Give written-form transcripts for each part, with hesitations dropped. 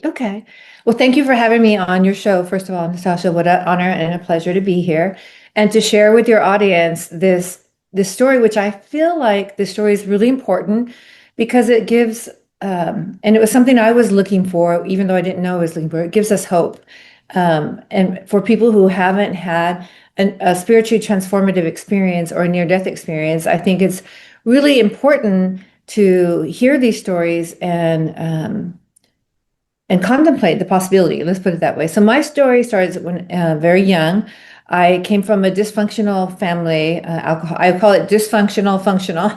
Okay. Well, thank you for having me on your show. First of all, Natasha, what an honor and a pleasure to be here and to share with your audience this story, which I feel like this story is really important because it gives, and it was something I was looking for, even though I didn't know I was looking for. It gives us hope, and for people who haven't had a spiritually transformative experience or a near-death experience, I think it's really important to hear these stories and contemplate the possibility. Let's put it that way. So my story starts when very young. I came from a dysfunctional family. Alcohol. I call it dysfunctional functional.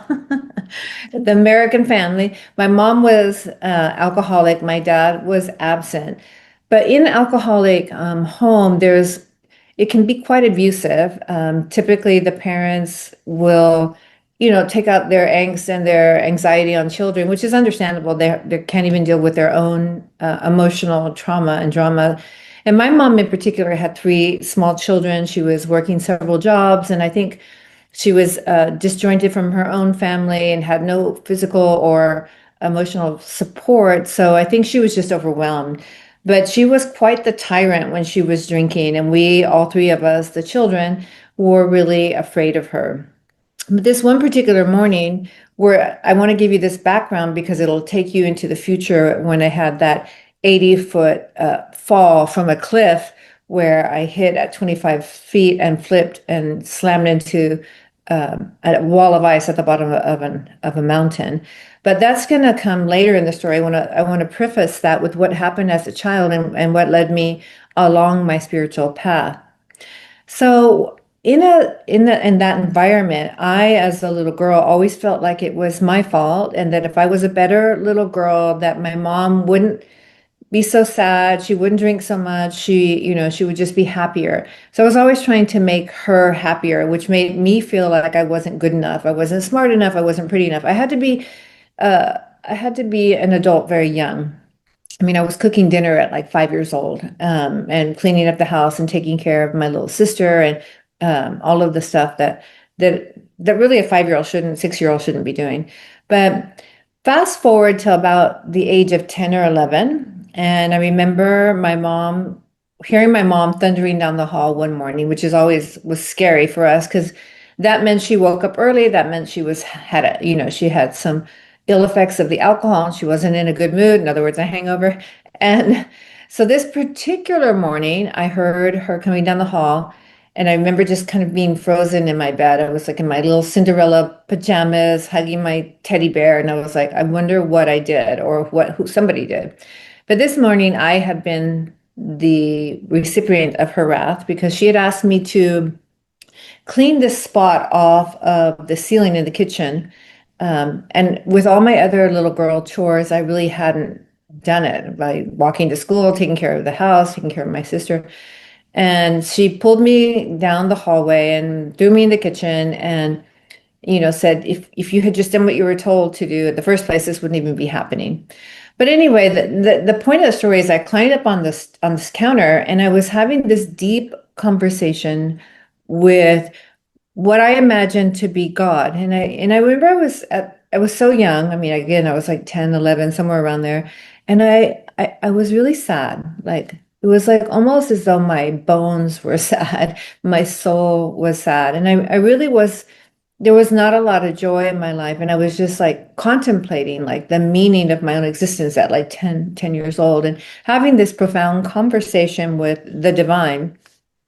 The American family. My mom was alcoholic. My dad was absent. But in alcoholic home, it can be quite abusive. Typically, the parents will take out their angst and their anxiety on children, which is understandable. They can't even deal with their own emotional trauma and drama. And my mom in particular had three small children. She was working several jobs, and I think she was disjointed from her own family and had no physical or emotional support. So I think she was just overwhelmed. But she was quite the tyrant when she was drinking, and we, all three of us, the children, were really afraid of her. This one particular morning, where I want to give you this background because it'll take you into the future, when I had that 80-foot fall from a cliff where I hit at 25 feet and flipped and slammed into a wall of ice at the bottom of a mountain. But that's going to come later in the story. I want to preface that with what happened as a child and what led me along my spiritual path. So in that environment, I, as a little girl, always felt like it was my fault, and that if I was a better little girl, that my mom wouldn't be so sad, she wouldn't drink so much, she would just be happier. So I was always trying to make her happier, which made me feel like I wasn't good enough, I wasn't smart enough, I wasn't pretty enough. I had to be an adult very young. I mean, I was cooking dinner at like 5 years old, and cleaning up the house and taking care of my little sister and all of the stuff that really a 5-year-old shouldn't, 6-year-old shouldn't be doing. But fast forward to about the age of 10 or 11, and I remember hearing my mom thundering down the hall one morning, which is always was scary for us because that meant she woke up early. That meant she had some ill effects of the alcohol. She wasn't in a good mood. In other words, a hangover. And so this particular morning, I heard her coming down the hall, and I remember just kind of being frozen in my bed. I was like in my little Cinderella pajamas, hugging my teddy bear, and I was like, I wonder what I did or who somebody did. But this morning, I had been the recipient of her wrath because she had asked me to clean this spot off of the ceiling in the kitchen. And with all my other little girl chores, I really hadn't done it, by walking to school, taking care of the house, taking care of my sister. And she pulled me down the hallway and threw me in the kitchen and, said, if you had just done what you were told to do in the first place, this wouldn't even be happening. But anyway, the point of the story is I climbed up on this counter, and I was having this deep conversation with what I imagined to be God. And I remember I was so young. I mean, again, I was like 10, 11, somewhere around there. And I was really sad. Like it was like almost as though my bones were sad, my soul was sad. And I really was, there was not a lot of joy in my life. And I was just like contemplating like the meaning of my own existence at like 10 years old, and having this profound conversation with the divine.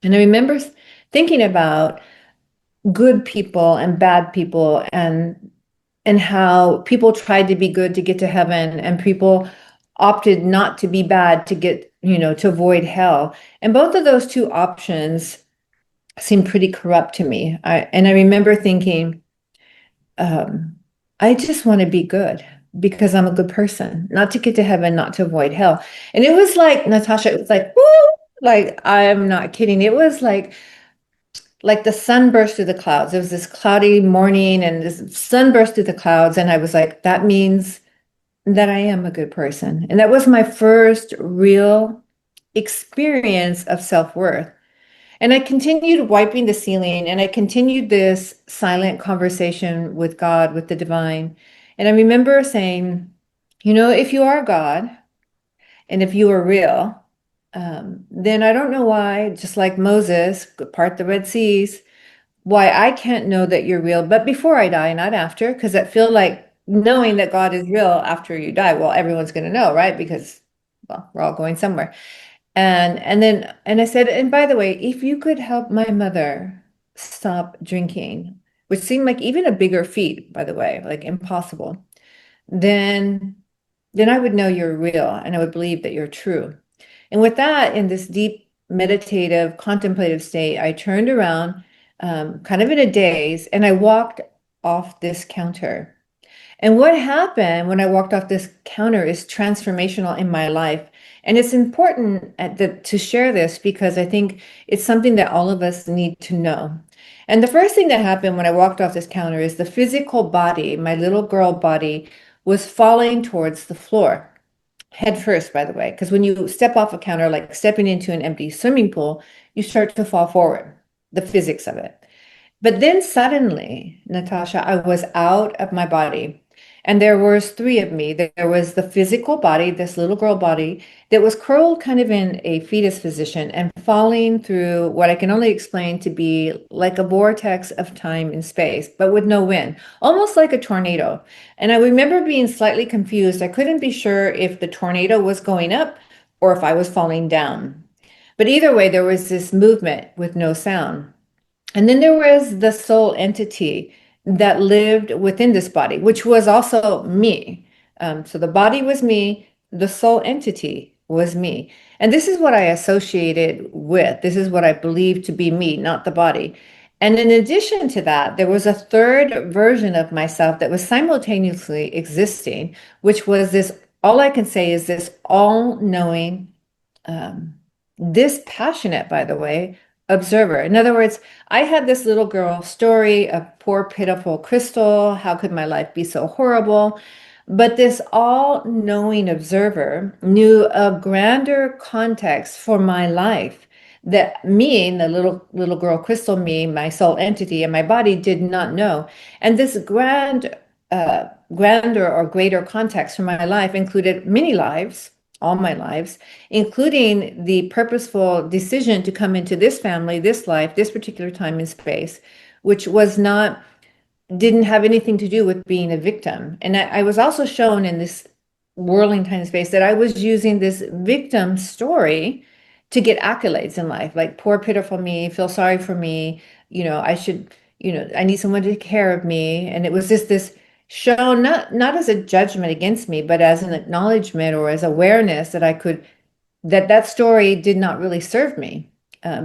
And I remember thinking about good people and bad people, and how people tried to be good to get to heaven, and people opted not to be bad to get, to avoid hell. And both of those two options seemed pretty corrupt to me. And I remember thinking, um, I just want to be good because I'm a good person, not to get to heaven, not to avoid hell. And it was like, Natasha, it was like, woo, like I'm not kidding. It was like the sun burst through the clouds. It was this cloudy morning, and this sun burst through the clouds. And I was like, that means that I am a good person. And that was my first real experience of self-worth. And I continued wiping the ceiling, and I continued this silent conversation with God, with the divine. And I remember saying, if you are God, And if you are real, then I don't know why, just like Moses, part the Red Seas, why I can't know that you're real, but before I die, not after, because I feel like knowing that God is real after you die, well, everyone's going to know, right? Because, well, we're all going somewhere. And I said, and by the way, if you could help my mother stop drinking, which seemed like even a bigger feat, by the way, like impossible, then then I would know you're real and I would believe that you're true. And with that, in this deep meditative, contemplative state, I turned around, kind of in a daze, and I walked off this counter. And what happened when I walked off this counter is transformational in my life. And it's important to share this because I think it's something that all of us need to know. And the first thing that happened when I walked off this counter is the physical body, my little girl body, was falling towards the floor. Head first, by the way, because when you step off a counter, like stepping into an empty swimming pool, you start to fall forward, the physics of it. But then suddenly, Natasha, I was out of my body. And there was three of me. There was the physical body, this little girl body, that was curled kind of in a fetus position and falling through what I can only explain to be like a vortex of time and space, but with no wind, almost like a tornado. And I remember being slightly confused. I couldn't be sure if the tornado was going up or if I was falling down. But either way, there was this movement with no sound. And then there was the soul entity that lived within this body, which was also me. So the body was me, the soul entity was me. And this is what I associated with. This is what I believed to be me, not the body. And in addition to that, there was a third version of myself that was simultaneously existing, which was this, all I can say is this all knowing, um, this passionate, by the way, observer. In other words, I had this little girl story of poor, pitiful Chrystal. How could my life be so horrible? But this all-knowing observer knew a grander context for my life that me, the little girl Chrystal, me, my soul entity, and my body did not know. And this grander or greater context for my life included many lives, all my lives, including the purposeful decision to come into this family, this life, this particular time and space, which was not, didn't have anything to do with being a victim. And I was also shown in this whirling time and space that I was using this victim story to get accolades in life, like poor, pitiful me, feel sorry for me, I should, I need someone to take care of me. And it was just this shown not as a judgment against me, but as an acknowledgement or as awareness that that story did not really serve me,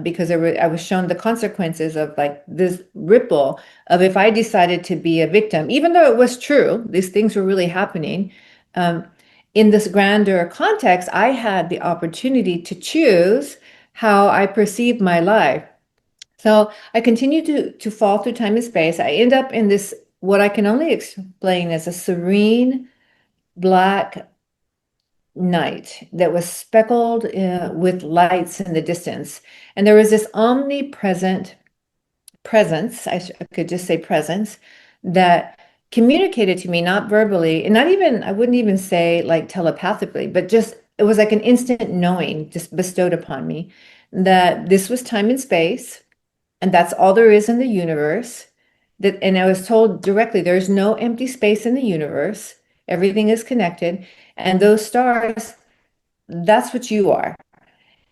because I was shown the consequences of like this ripple of if I decided to be a victim, even though it was true, these things were really happening. Um, in this grander context, I had the opportunity to choose how I perceived my life. So I continue to fall through time and space. I end up in this, what I can only explain as a serene black night that was speckled with lights in the distance. And there was this omnipresent presence, I could just say presence, that communicated to me, not verbally, and not even, I wouldn't even say like telepathically, but just, it was like an instant knowing just bestowed upon me that this was time and space, and that's all there is in the universe. And I was told directly, there's no empty space in the universe. Everything is connected. And those stars, that's what you are.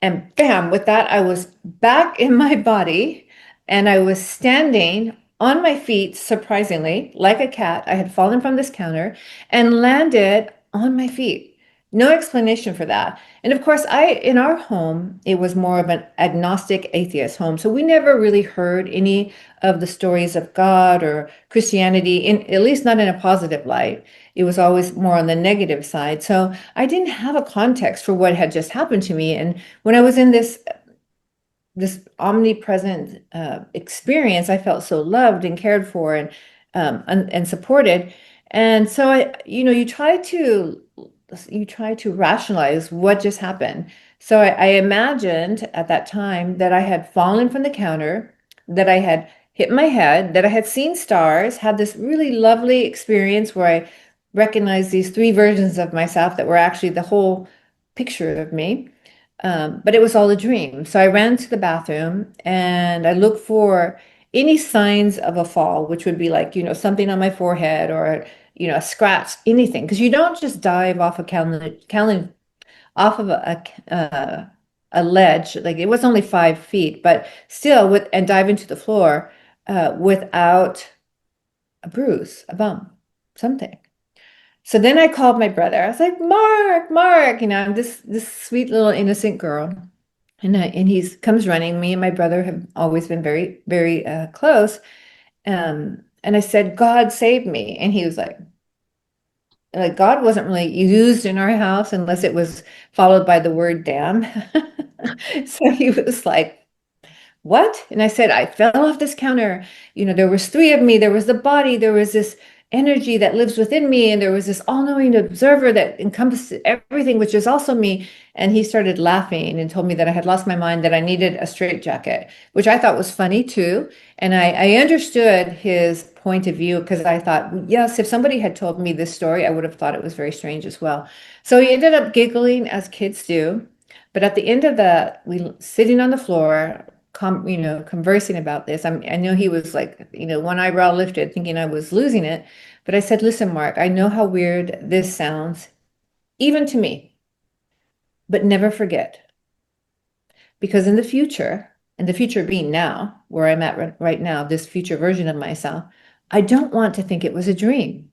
And bam, with that, I was back in my body and I was standing on my feet, surprisingly, like a cat. I had fallen from this counter and landed on my feet. No explanation for that. And of course, in our home, it was more of an agnostic atheist home. So we never really heard any of the stories of God or Christianity, at least not in a positive light. It was always more on the negative side. So I didn't have a context for what had just happened to me. And when I was in this omnipresent experience, I felt so loved and cared for and supported. And so you try to rationalize what just happened. So I imagined at that time that I had fallen from the counter, that I had hit my head, that I had seen stars, had this really lovely experience where I recognized these three versions of myself that were actually the whole picture of me. But it was all a dream. So I ran to the bathroom and I looked for any signs of a fall, which would be like, something on my forehead or, a scratch, anything. Because you don't just dive off a off of a ledge. Like it was only 5 feet, but still and dive into the floor without a bruise, a bump, something. So then I called my brother. I was like, Mark, Mark, I'm this sweet little innocent girl. And he comes running. Me and my brother have always been very, very close. And I said, God save me. And he was like God wasn't really used in our house unless it was followed by the word damn. So he was like, what? And I said, I fell off this counter. There was three of me. There was the body. There was this energy that lives within me. And there was this all-knowing observer that encompassed everything, which is also me. And he started laughing and told me that I had lost my mind, that I needed a straitjacket, which I thought was funny too. And I understood his point of view because I thought, yes, if somebody had told me this story, I would have thought it was very strange as well. So he ended up giggling as kids do. But at the end of that, we sitting on the floor, conversing about this. I know he was like, one eyebrow lifted, thinking I was losing it. But I said, listen, Mark, I know how weird this sounds, even to me, but never forget. Because in the future, and the future being now, where I'm at right now, this future version of myself, I don't want to think it was a dream.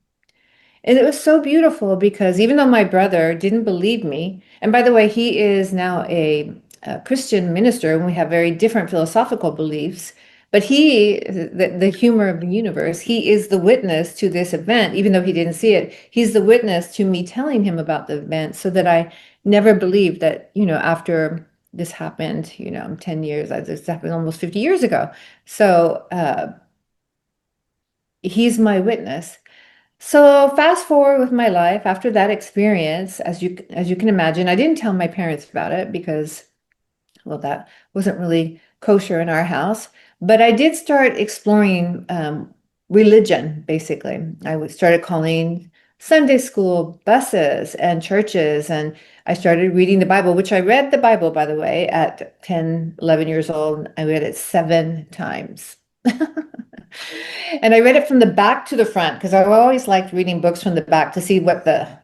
And it was so beautiful because even though my brother didn't believe me, and by the way, he is now a Christian minister, and we have very different philosophical beliefs, but the humor of the universe, he is the witness to this event, even though he didn't see it. He's the witness to me telling him about the event so that I never believed that, after this happened, 10 years, this happened almost 50 years ago. So he's my witness. So fast forward with my life after that experience, as you can imagine, I didn't tell my parents about it because, well, that wasn't really kosher in our house. But I did start exploring religion, basically. Started calling Sunday school buses and churches, and I started reading the Bible, which I read the Bible, by the way, at 10, 11 years old. I read it 7 times. And I read it from the back to the front because I've always liked reading books from the back to see what the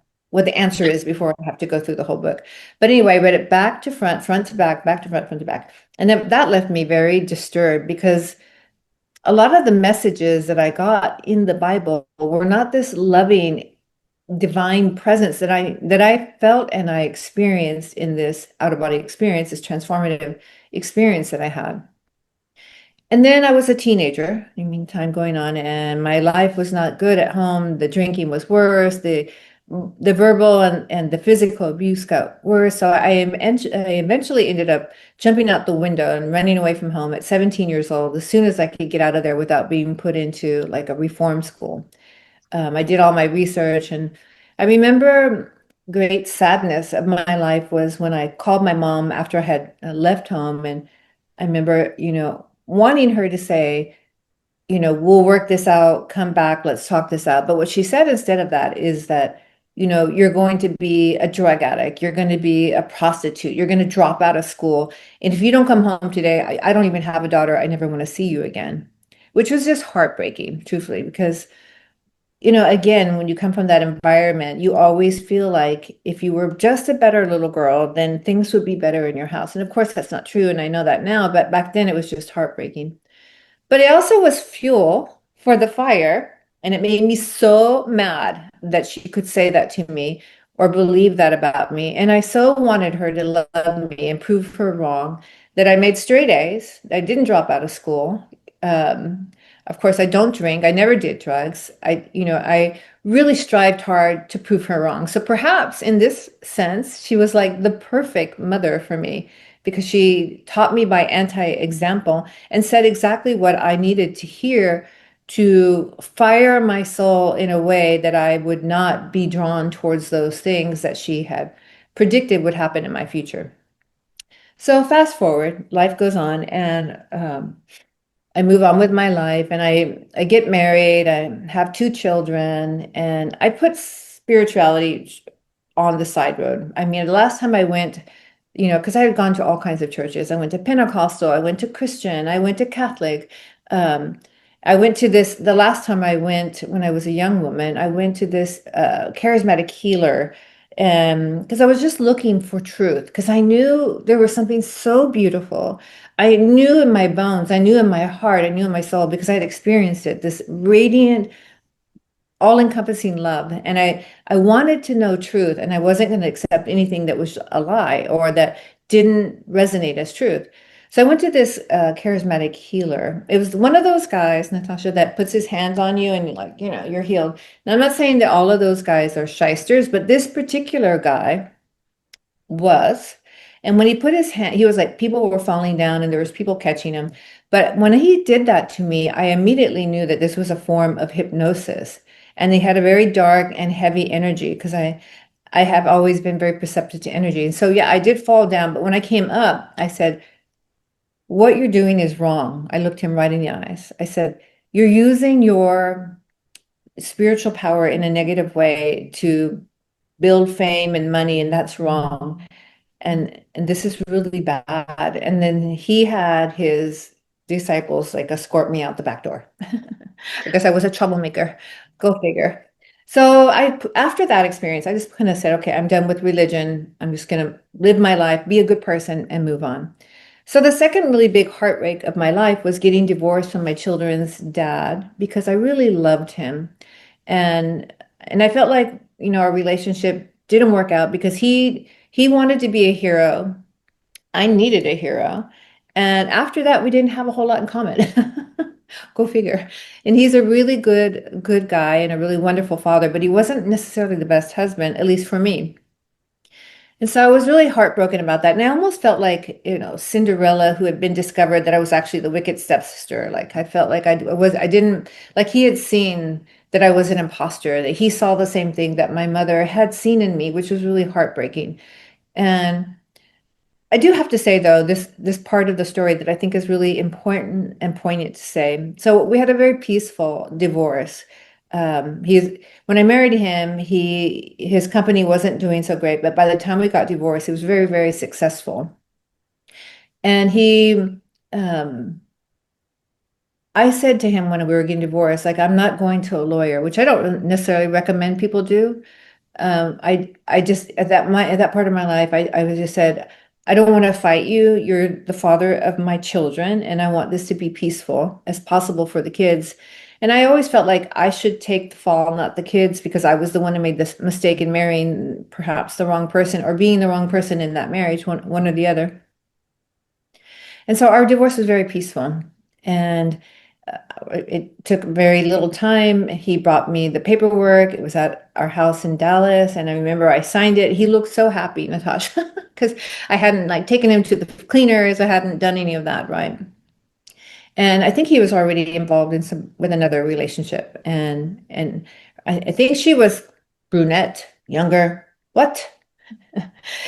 answer is before I have to go through the whole book. But anyway, I read it back to front, front to back to front to back. And then that left me very disturbed because a lot of the messages that I got in the Bible were not this loving divine presence that I felt and I experienced in this out-of-body experience, this transformative experience that I had. And then I was a teenager, in the meantime going on, and my life was not good at home. The drinking was worse, the verbal and the physical abuse got worse. So I eventually ended up jumping out the window and running away from home at 17 years old, as soon as I could get out of there without being put into like a reform school. I did all my research, and I remember great sadness of my life was when I called my mom after I had left home, and I remember, wanting her to say, we'll work this out, come back, let's talk this out. But what she said instead of that is that, you're going to be a drug addict, you're going to be a prostitute, you're going to drop out of school. And if you don't come home today, I don't even have a daughter, I never want to see you again, which was just heartbreaking, truthfully, because again, when you come from that environment, you always feel like if you were just a better little girl, then things would be better in your house. And of course, that's not true. And I know that now, but back then it was just heartbreaking. But it also was fuel for the fire. And it made me so mad that she could say that to me or believe that about me. And I so wanted her to love me and prove her wrong that I made straight A's. I didn't drop out of school. Of course, I don't drink. I never did drugs. I really strived hard to prove her wrong. So perhaps in this sense, she was like the perfect mother for me because she taught me by anti-example and said exactly what I needed to hear to fire my soul in a way that I would not be drawn towards those things that she had predicted would happen in my future. So fast forward, life goes on, and I move on with my life, and I get married, I have 2 children, and I put spirituality on the side road. I mean, the last time I went, because I had gone to all kinds of churches. I went to Pentecostal, I went to Christian, I went to Catholic. Um, I went to this, the last time I went when I was a young woman, I went to this charismatic healer. Because I was just looking for truth, because I knew there was something so beautiful. I knew in my bones, I knew in my heart, I knew in my soul, because I had experienced it, this radiant, all-encompassing love. And I wanted to know truth, and I wasn't going to accept anything that was a lie or that didn't resonate as truth. So I went to this charismatic healer. It was one of those guys, Natasha, that puts his hands on you and like, you're healed. Now, I'm not saying that all of those guys are shysters, but this particular guy was. And when he put his hand, he was like, people were falling down and there was people catching him. But when he did that to me, I immediately knew that this was a form of hypnosis. And he had a very dark and heavy energy, because I have always been very perceptive to energy. And so, yeah, I did fall down. But when I came up, I said, what you're doing is wrong. I looked him right in the eyes. I said, you're using your spiritual power in a negative way to build fame and money, and that's wrong. And this is really bad. And then he had his disciples like escort me out the back door. I guess I was a troublemaker. Go figure. So after that experience, I just kind of said, okay, I'm done with religion. I'm just going to live my life, be a good person, and move on. So the second really big heartbreak of my life was getting divorced from my children's dad, because I really loved him. And I felt like, our relationship didn't work out, because he wanted to be a hero. I needed a hero. And after that, we didn't have a whole lot in common. Go figure. And he's a really good guy and a really wonderful father, but he wasn't necessarily the best husband, at least for me. And so I was really heartbroken about that. And I almost felt like, Cinderella, who had been discovered, that I was actually the wicked stepsister. Like I felt like I didn't, like he had seen that I was an imposter, that he saw the same thing that my mother had seen in me, which was really heartbreaking. And I do have to say, though, this part of the story that I think is really important and poignant to say. So we had a very peaceful divorce. He's When I married him, his company wasn't doing so great, but by the time we got divorced, it was very, very successful. And I said to him when we were getting divorced, like, I'm not going to a lawyer, which I don't necessarily recommend people do. I just at that part of my life, I was just said, I don't want to fight you. You're the father of my children, and I want this to be peaceful as possible for the kids. And I always felt like I should take the fall, not the kids, because I was the one who made this mistake in marrying perhaps the wrong person, or being the wrong person in that marriage, one or the other. And so our divorce was very peaceful. And it took very little time. He brought me the paperwork. It was at our house in Dallas. And I remember I signed it. He looked so happy, Natasha, because I hadn't like taken him to the cleaners. I hadn't done any of that, right? And I think he was already involved in with another relationship. And I think she was brunette, younger. What?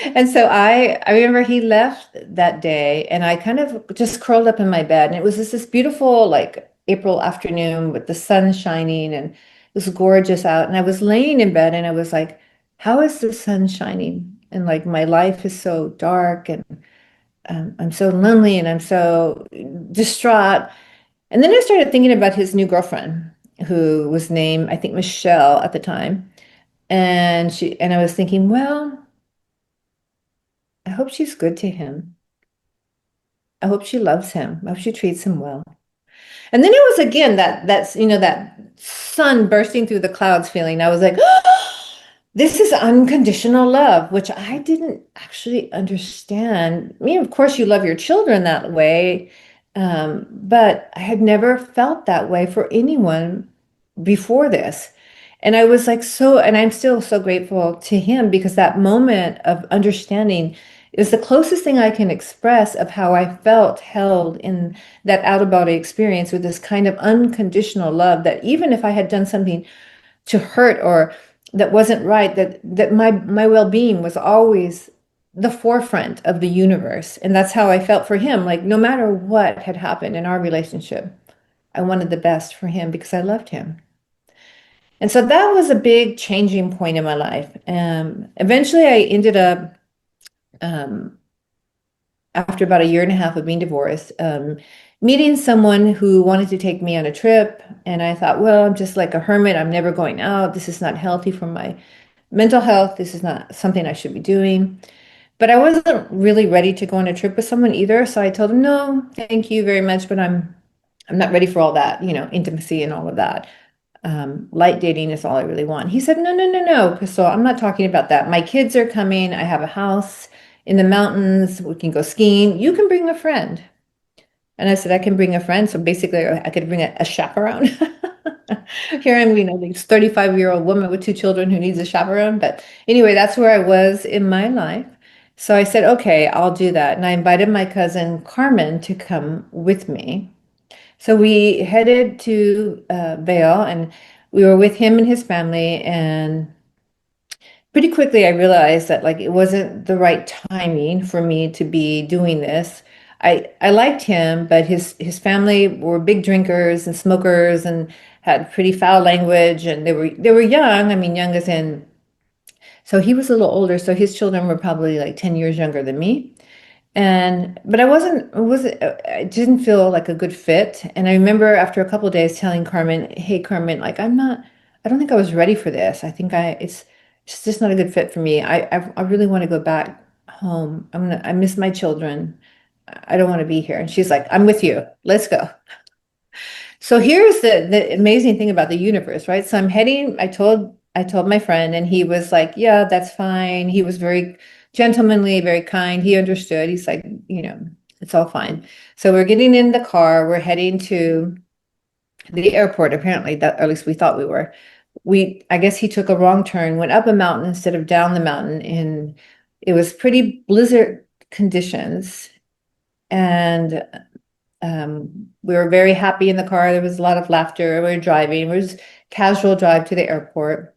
And so I remember he left that day, and I kind of just curled up in my bed, and it was this beautiful like April afternoon with the sun shining, and it was gorgeous out. And I was laying in bed and I was like, how is the sun shining? And like my life is so dark, and I'm so lonely, and I'm so distraught. And then I started thinking about his new girlfriend, who was named, I think, Michelle at the time. And I was thinking, well, I hope she's good to him. I hope she loves him. I hope she treats him well. And then it was again that sun bursting through the clouds feeling. I was like, this is unconditional love, which I didn't actually understand. I mean, of course, you love your children that way, but I had never felt that way for anyone before this. And I was like, and I'm still so grateful to him, because that moment of understanding is the closest thing I can express of how I felt held in that out of body experience, with this kind of unconditional love, that even if I had done something to hurt or that wasn't right, that my well-being was always the forefront of the universe. And that's how I felt for him. Like no matter what had happened in our relationship, I wanted the best for him because I loved him. And so that was a big changing point in my life. Eventually, I ended up, um, after about a year and a half of being divorced, meeting someone who wanted to take me on a trip. And I thought, well, I'm just like a hermit. I'm never going out. This is not healthy for my mental health. This is not something I should be doing. But I wasn't really ready to go on a trip with someone either. So I told him, no, thank you very much, but I'm not ready for all that, intimacy and all of that. Light dating is all I really want. He said, no, no, no, no. So I'm not talking about that. My kids are coming. I have a house in the mountains. We can go skiing. You can bring a friend. And I said, I can bring a friend. So basically, I could bring a chaperone. Here I'm, this 35-year-old woman with two children who needs a chaperone. But anyway, that's where I was in my life. So I said, okay, I'll do that. And I invited my cousin Carmen to come with me. So we headed to Vail, and we were with him and his family. And pretty quickly, I realized that like it wasn't the right timing for me to be doing this. I liked him, but his family were big drinkers and smokers and had pretty foul language, and they were young. I mean, young as in, so he was a little older, so his children were probably like 10 years younger than me. But I didn't feel like a good fit. And I remember after a couple of days telling Carmen, hey, Carmen, like, I don't think I was ready for this. I think it's just not a good fit for me. I really want to go back home. I miss my children. I don't want to be here. And she's like, I'm with you. Let's go. So here's the amazing thing about the universe, right? So I'm heading, I told my friend, and he was like, yeah, that's fine. He was very gentlemanly, very kind. He understood. He's like, it's all fine. So we're getting in the car, we're heading to the airport, apparently, that, or at least we thought we were. I guess he took a wrong turn, went up a mountain instead of down the mountain, and it was pretty blizzard conditions. And we were very happy in the car. There was a lot of laughter. We were driving. It was casual drive to the airport.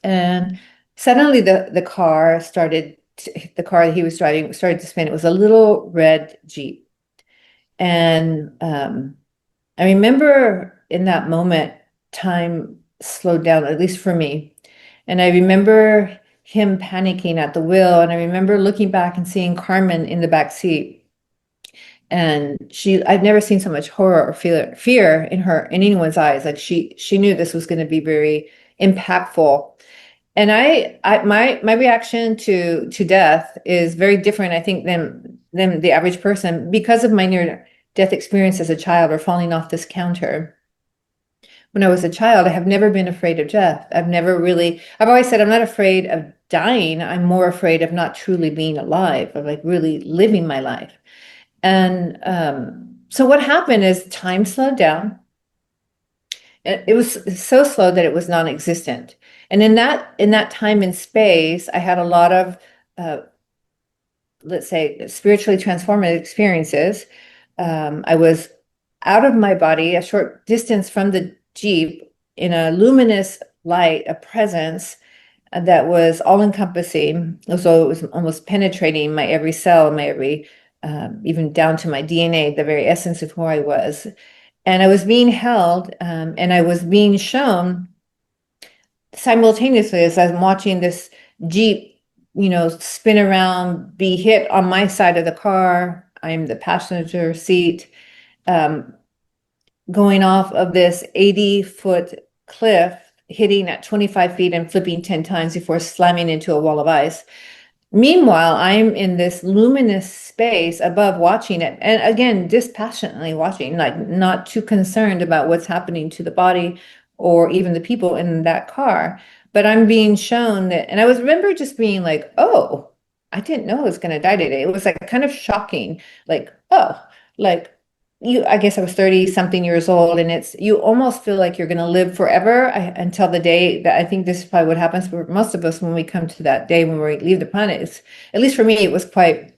And suddenly the car that he was driving started to spin. It was a little red Jeep. And I remember in that moment, time slowed down, at least for me. And I remember him panicking at the wheel. And I remember looking back and seeing Carmen in the back seat. And I've never seen so much horror or fear in anyone's eyes. Like she knew this was going to be very impactful. And my reaction to death is very different, I think, than the average person because of my near death experience as a child or falling off this counter. When I was a child, I have never been afraid of death. I've always said I'm not afraid of dying. I'm more afraid of not truly being alive, of like really living my life. And so what happened is time slowed down. It was so slow that it was non-existent. And in that time and space, I had a lot of, uh, let's say, spiritually transformative experiences. I was out of my body, a short distance from the Jeep, in a luminous light, a presence that was all-encompassing. So it was almost penetrating my every cell, even down to my DNA, the very essence of who I was. And I was being held, and I was being shown simultaneously as I'm watching this Jeep, spin around, be hit on my side of the car. I'm the passenger seat, um, going off of this 80-foot cliff, hitting at 25 feet and flipping 10 times before slamming into a wall of ice. Meanwhile, I'm in this luminous space above watching it. And again, dispassionately watching, like not too concerned about what's happening to the body or even the people in that car. But I'm being shown that, and I remember just being like, oh, I didn't know I was going to die today. It was like kind of shocking, like, oh, like I guess I was 30 something years old, and you almost feel like you're going to live forever until the day that I think this is probably what happens for most of us when we come to that day when we leave the planet. At least for me, it was quite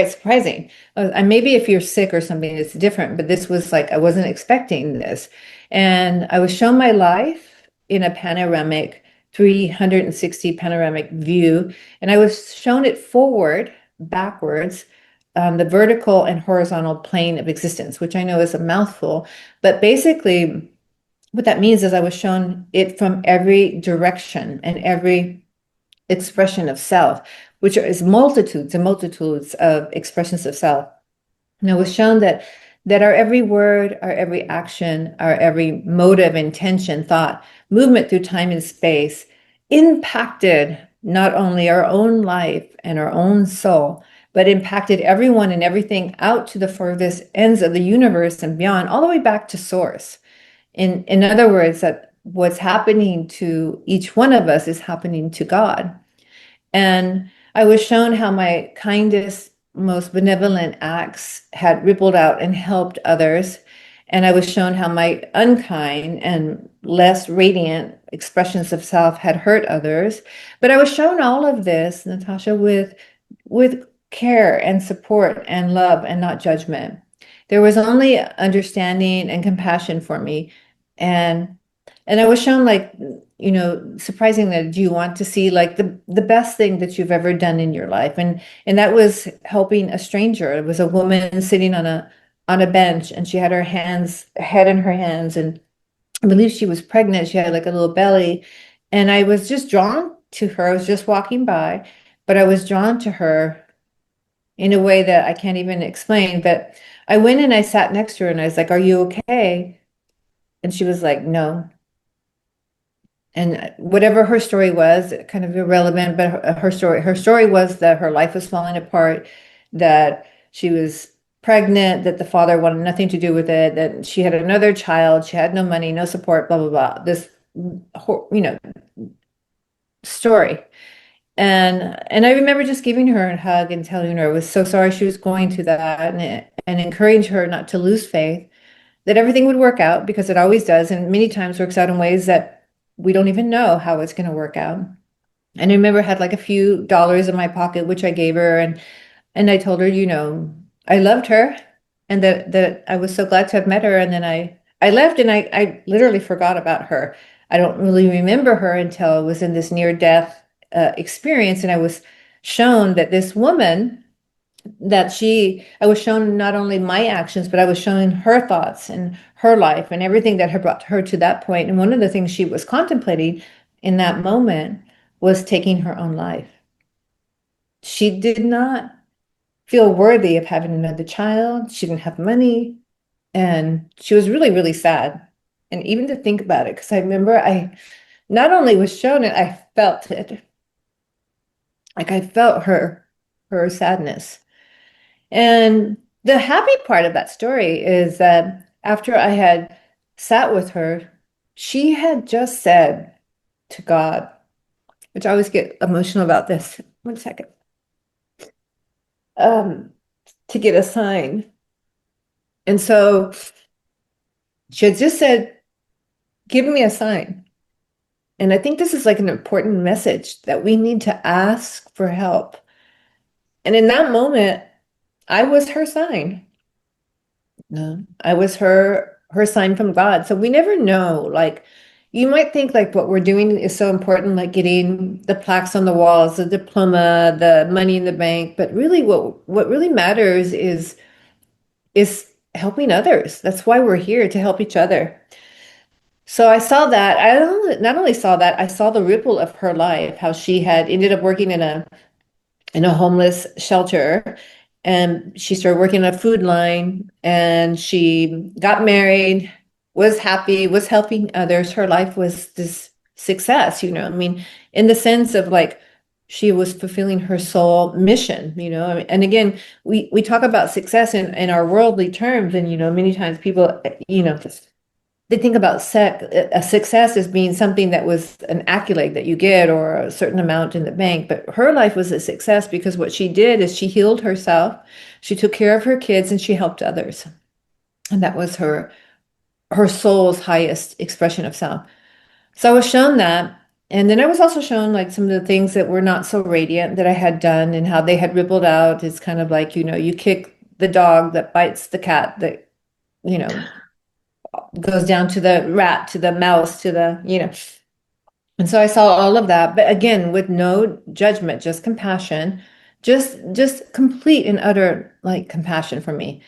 surprising. And maybe if you're sick or something, it's different, but this was like, I wasn't expecting this. And I was shown my life in a panoramic 360 panoramic view, and I was shown it forward, backwards, the vertical and horizontal plane of existence, which I know is a mouthful, but basically what that means is I was shown it from every direction and every expression of self, which is multitudes and multitudes of expressions of self. And it was shown that our every word, our every action, our every motive, intention, thought, movement through time and space impacted not only our own life and our own soul, but impacted everyone and everything out to the furthest ends of the universe and beyond, all the way back to source. In other words, that what's happening to each one of us is happening to God. And I was shown how my kindest, most benevolent acts had rippled out and helped others. And I was shown how my unkind and less radiant expressions of self had hurt others. But I was shown all of this, Natasha, with care and support and love and not judgment. There was only understanding and compassion for me. And I was shown like, surprisingly, do you want to see like the best thing that you've ever done in your life? And that was helping a stranger. It was a woman sitting on a bench, and she had head in her hands, and I believe she was pregnant. She had like a little belly. And I was just drawn to her. I was just walking by, but I was drawn to her in a way that I can't even explain. But I went and I sat next to her and I was like, "Are you okay?" And she was like, "No." And whatever her story was, kind of irrelevant, but her story was that her life was falling apart, that she was pregnant, that the father wanted nothing to do with it, that she had another child, she had no money, no support, blah, blah, blah. This, story. And I remember just giving her a hug and telling her I was so sorry she was going through that, and encouraging her not to lose faith, that everything would work out, because it always does, and many times works out in ways that we don't even know how it's going to work out. And I remember I had like a few dollars in my pocket, which I gave her, and I told her, I loved her, and that I was so glad to have met her. And then I left, and I literally forgot about her. I don't really remember her until I was in this near death experience, and I was shown that this woman, I was shown not only my actions, but I was showing her thoughts and her life and everything that had brought her to that point. And one of the things she was contemplating in that moment was taking her own life. She did not feel worthy of having another child. She didn't have money, and she was really, really sad. And even to think about it, because I remember I not only was shown it, I felt it. Like I felt her sadness. And the happy part of that story is that after I had sat with her, she had just said to God, which I always get emotional about this. One second. Um, to get a sign. And so she had just said, "Give me a sign." And I think this is like an important message, that we need to ask for help. And in that moment, I was her sign. No, I was her sign from God. So we never know. Like, you might think like what we're doing is so important, like getting the plaques on the walls, the diploma, the money in the bank. But really, what really matters is helping others. That's why we're here, to help each other. So I saw that. Not only saw that, I saw the ripple of her life, how she had ended up working in a homeless shelter, and she started working on a food line, and she got married, was happy, was helping others. Her life was this success, I mean, in the sense of like she was fulfilling her soul mission, and again, we talk about success in our worldly terms, and many times people, they think about a success as being something that was an accolade that you get, or a certain amount in the bank. But her life was a success because what she did is she healed herself, she took care of her kids, and she helped others. And that was her soul's highest expression of self. So I was shown that. And then I was also shown like some of the things that were not so radiant that I had done, and how they had rippled out. It's kind of like, you kick the dog that bites the cat, that, you know, goes down to the rat, to the mouse, to the. And so I saw all of that, but again, with no judgment, just compassion, just complete and utter like compassion for me.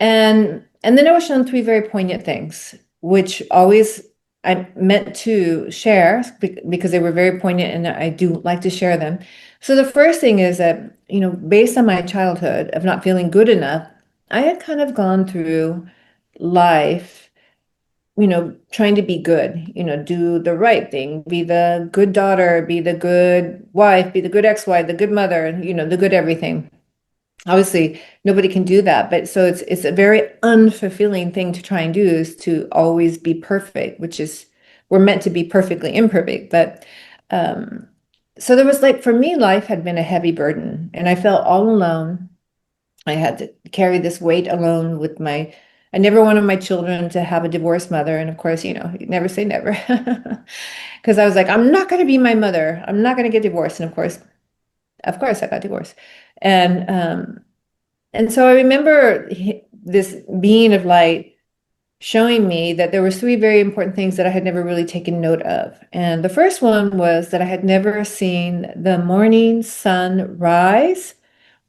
And then I was shown three very poignant things, which always I meant to share because they were very poignant and I do like to share them. So the first thing is that, based on my childhood of not feeling good enough, I had kind of gone through life, trying to be good, do the right thing, be the good daughter, be the good wife, be the good ex-wife, the good mother, and, the good everything. Obviously, nobody can do that, but so it's a very unfulfilling thing to try and do, is to always be perfect, which is we're meant to be perfectly imperfect. But um, so there was like, for me, life had been a heavy burden, and I felt all alone. I had to carry this weight alone with I never wanted my children to have a divorced mother. And of course, you never say never. Because I was like, I'm not going to be my mother. I'm not going to get divorced. And of course, I got divorced. And so I remember this being of light showing me that there were three very important things that I had never really taken note of. And the first one was that I had never seen the morning sun rise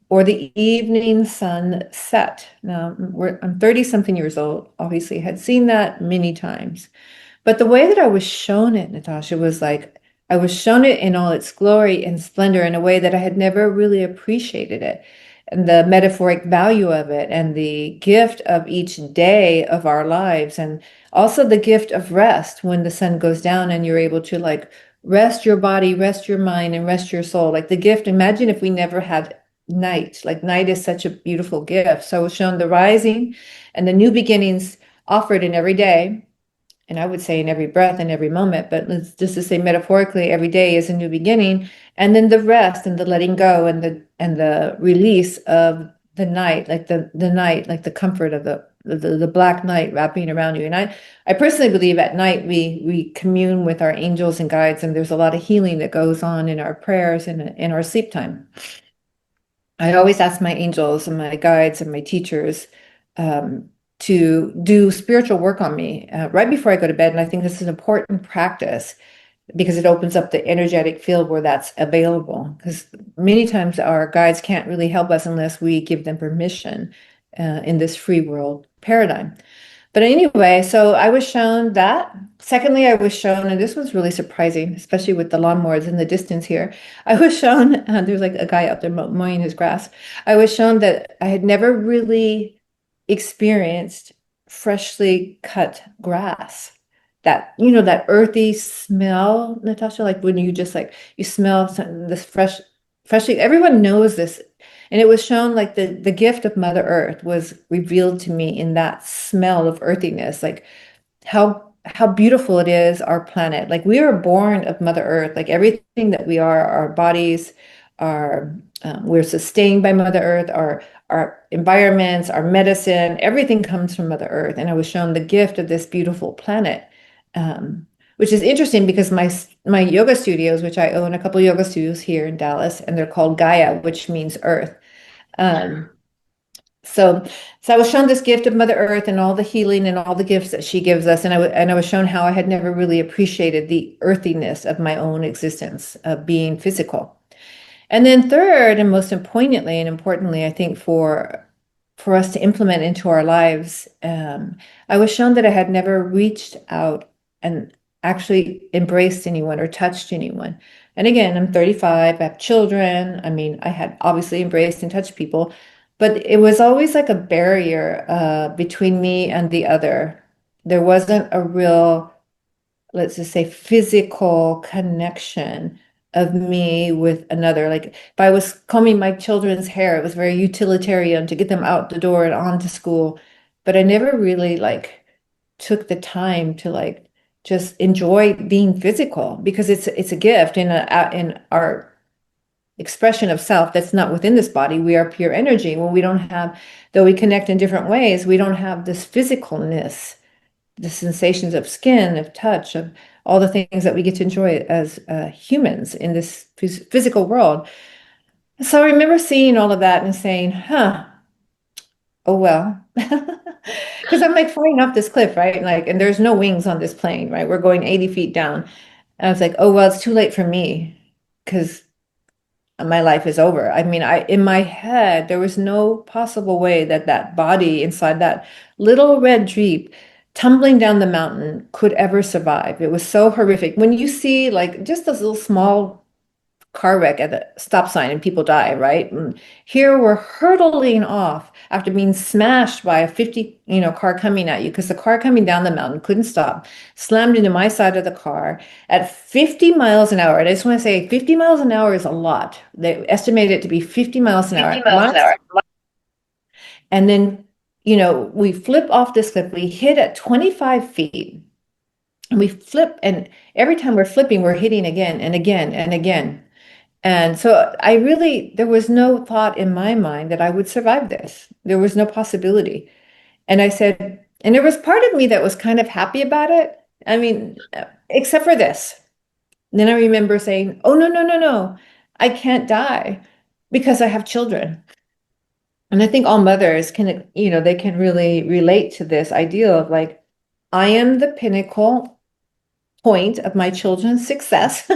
or the evening sun set. Now, I'm 30 something years old. Obviously, I had seen that many times. But the way that I was shown it, Natasha, was like I was shown it in all its glory and splendor in a way that I had never really appreciated it. And the metaphoric value of it, and the gift of each day of our lives, and also the gift of rest when the sun goes down and you're able to like rest your body, rest your mind, and rest your soul. Like the gift, imagine if we never had night. Like night is such a beautiful gift. So I was shown the rising and the new beginnings offered in every day, and I would say in every breath and every moment, but let's just to say metaphorically, every day is a new beginning. And then the rest and the letting go and the release of the night, like the night, like the comfort of the black night wrapping around you. And I personally believe at night we commune with our angels and guides, and there's a lot of healing that goes on in our prayers and in our sleep time. I always ask my angels and my guides and my teachers to do spiritual work on me right before I go to bed. And I think this is an important practice because it opens up the energetic field where that's available. Because many times our guides can't really help us unless we give them permission in this free world paradigm. But anyway, so I was shown that. Secondly, I was shown, and this was really surprising, especially with the lawnmowers in the distance here. I was shown, there's like a guy out there mowing his grass. I was shown that I had never really experienced freshly cut grass. That earthy smell, Natasha, like when you just like, you smell this freshly, everyone knows this. And it was shown like the gift of Mother Earth was revealed to me in that smell of earthiness, like how beautiful it is, our planet. Like we are born of Mother Earth, like everything that we are, our bodies, we're sustained by Mother Earth, our environments, our medicine, everything comes from Mother Earth. And I was shown the gift of this beautiful planet. Which is interesting because my yoga studios, which I own a couple of yoga studios here in Dallas, and they're called Gaia, which means earth. Um, so, so I was shown this gift of Mother Earth and all the healing and all the gifts that she gives us, and I was shown how I had never really appreciated the earthiness of my own existence of being physical. And then third, and most poignantly and importantly, I think for us to implement into our lives, I was shown that I had never reached out and actually embraced anyone or touched anyone. And again, I'm 35, I have children. I mean, I had obviously embraced and touched people, but it was always like a barrier between me and the other. There wasn't a real, let's just say, physical connection of me with another. Like if I was combing my children's hair, it was very utilitarian to get them out the door and on to school. But I never really like took the time to like just enjoy being physical because it's a gift in our expression of self that's not within this body. We are pure energy. When we don't have, though we connect in different ways, we don't have this physicalness, the sensations of skin, of touch, of all the things that we get to enjoy as humans in this physical world. So I remember seeing all of that and saying, oh well. Because I'm like flying off this cliff, right? Like, and there's no wings on this plane, right? We're going 80 feet down. And I was like, oh well, it's too late for me because my life is over. I mean, in my head, there was no possible way that that body inside that little red Jeep tumbling down the mountain could ever survive. It was so horrific. When you see like just those little small car wreck at the stop sign and people die, right? And here we're hurtling off after being smashed by a 50, car coming at you because the car coming down the mountain couldn't stop, slammed into my side of the car at 50 miles an hour. And I just want to say 50 miles an hour is a lot. They estimated it to be 50 miles an 50 hour. miles an hour. And then, we flip off this cliff. We hit at 25 feet. And we flip, and every time we're flipping, we're hitting again and again and again. And so there was no thought in my mind that I would survive this. There was no possibility. And I said, and there was part of me that was kind of happy about it. I mean, except for this. And then I remember saying, oh, no, no, no, no, I can't die because I have children. And I think all mothers can, they can really relate to this idea of like, I am the pinnacle point of my children's success.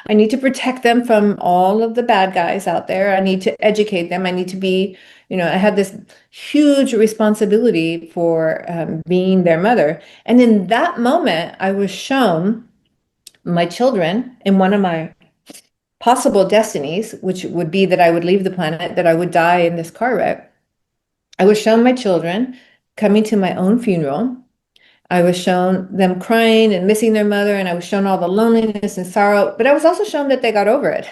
I need to protect them from all of the bad guys out there. I need to educate them. I need to be, I had this huge responsibility for being their mother. And in that moment, I was shown my children in one of my possible destinies, which would be that I would leave the planet, that I would die in this car wreck. I was shown my children coming to my own funeral. I was shown them crying and missing their mother, and I was shown all the loneliness and sorrow, but I was also shown that they got over it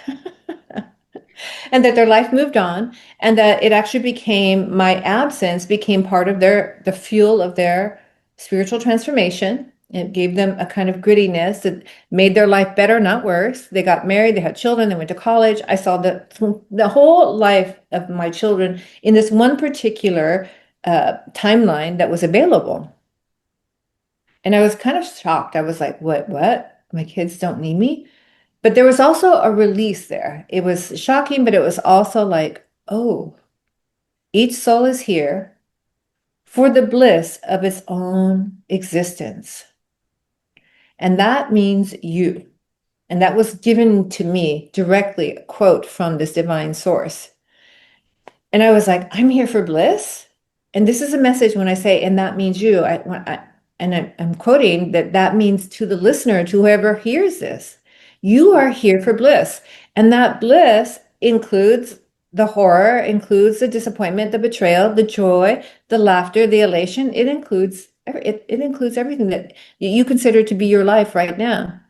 and that their life moved on, and that it actually became, my absence became part of the fuel of their spiritual transformation. It gave them a kind of grittiness that made their life better, not worse. They got married, they had children, they went to college. I saw the whole life of my children in this one particular timeline that was available. And I was kind of shocked. I was like, what? My kids don't need me? But there was also a release there. It was shocking, but it was also like, oh, each soul is here for the bliss of its own existence. And that means you. And that was given to me directly, a quote from this divine source. And I was like, I'm here for bliss. And this is a message when I say, and that means you. I'm quoting that means to the listener, to whoever hears this, you are here for bliss. And that bliss includes the horror, includes the disappointment, the betrayal, the joy, the laughter, the elation. It includes everything that you consider to be your life right now.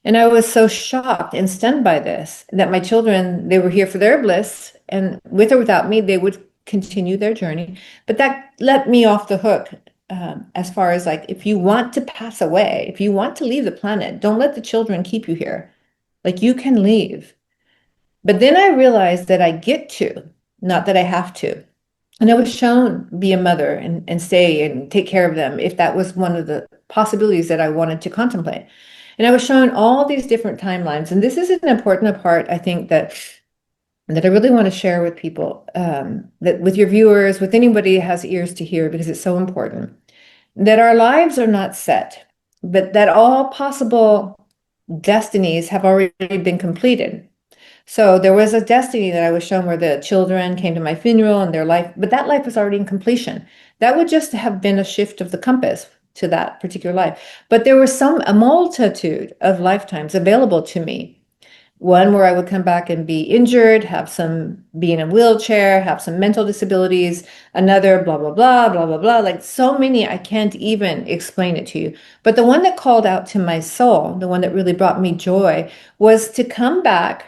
And I was so shocked and stunned by this, that my children, they were here for their bliss, and with or without me, they would continue their journey. But that let me off the hook, as far as like, if you want to pass away, if you want to leave the planet, don't let the children keep you here. Like, you can leave. But then I realized that I get to, not that I have to. And I was shown be a mother and stay and take care of them if that was one of the possibilities that I wanted to contemplate. And I was shown all these different timelines. And this is an important part, I think, that I really want to share with people, that with your viewers, with anybody who has ears to hear, because it's so important, that our lives are not set, but that all possible destinies have already been completed. So there was a destiny that I was shown where the children came to my funeral and their life, but that life was already in completion. That would just have been a shift of the compass to that particular life. But there was a multitude of lifetimes available to me. One where I would come back and be injured, be in a wheelchair, have some mental disabilities, another blah, blah, blah, blah, blah, blah. Like, so many, I can't even explain it to you. But the one that called out to my soul, the one that really brought me joy, was to come back.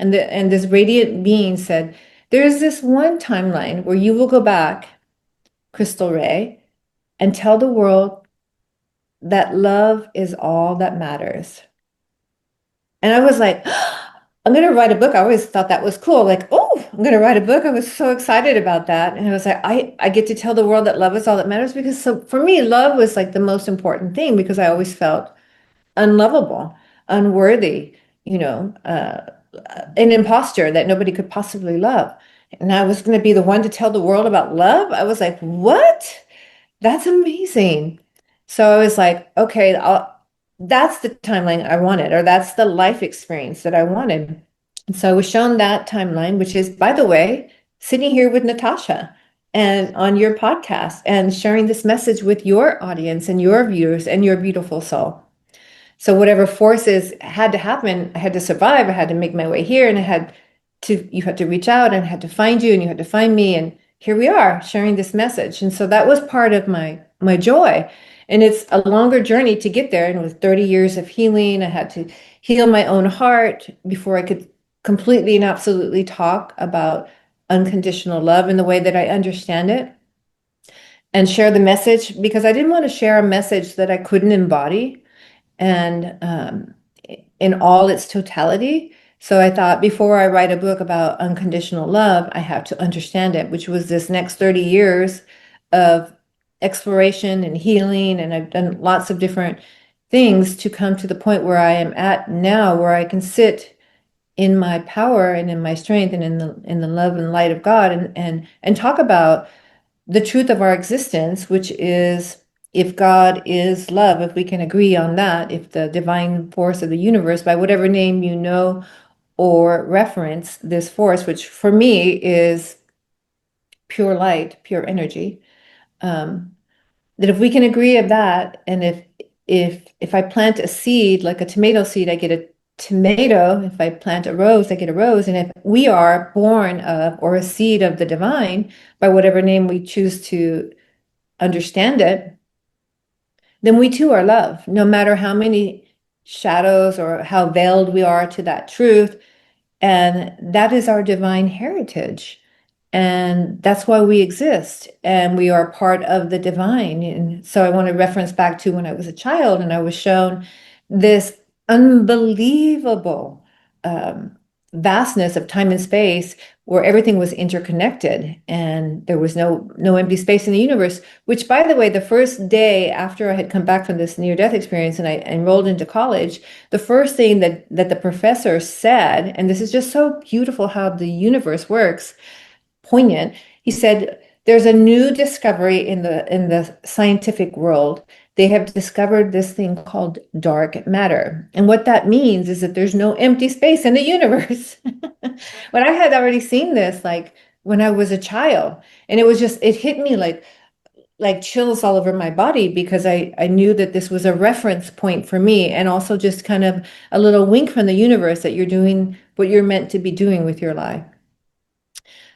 And this radiant being said, there's this one timeline where you will go back, Chrystal Rae, and tell the world that love is all that matters. And I was like, I'm going to write a book. I always thought that was cool. Like, oh, I'm going to write a book. I was so excited about that. And I was like, I get to tell the world that love is all that matters, because so for me, love was like the most important thing, because I always felt unlovable, unworthy, an imposter that nobody could possibly love. And I was going to be the one to tell the world about love. I was like, what? That's amazing. So I was like, okay, that's the timeline I wanted, or that's the life experience that I wanted. And so I was shown that timeline, which is, by the way, sitting here with Natasha. and on your podcast and sharing this message with your audience and your viewers and your beautiful soul. So whatever forces had to happen, I had to survive. I had to make my way here, and you had to reach out and I had to find you and you had to find me. And here we are sharing this message. And so that was part of my joy. And it's a longer journey to get there. And with 30 years of healing, I had to heal my own heart before I could completely and absolutely talk about unconditional love in the way that I understand it and share the message, because I didn't want to share a message that I couldn't embody and in all its totality. So I thought, before I write a book about unconditional love, I have to understand it, which was this next 30 years of exploration and healing. And I've done lots of different things to come to the point where I am at now, where I can sit in my power and in my strength and in the love and light of God, and talk about the truth of our existence, which is, if God is love, if we can agree on that, if the divine force of the universe, by whatever name you know or reference this force, which for me is pure light, pure energy, that if we can agree of that, and if I plant a seed like a tomato seed, I get a tomato. If I plant a rose, I get a rose. And if we are born of, or a seed of the divine, by whatever name we choose to understand it, then we too are love, no matter how many shadows or how veiled we are to that truth. And that is our divine heritage. And that's why we exist. And we are part of the divine. And so I want to reference back to when I was a child and I was shown this unbelievable vastness of time and space, where everything was interconnected and there was no empty space in the universe. Which, by the way, the first day after I had come back from this near-death experience and I enrolled into college, the first thing that the professor said, and this is just so beautiful how the universe works, poignant, he said, there's a new discovery in the scientific world. They have discovered this thing called dark matter. And what that means is that there's no empty space in the universe. But I had already seen this like when I was a child. And it hit me like chills all over my body, because I knew that this was a reference point for me, and also just kind of a little wink from the universe that you're doing what you're meant to be doing with your life.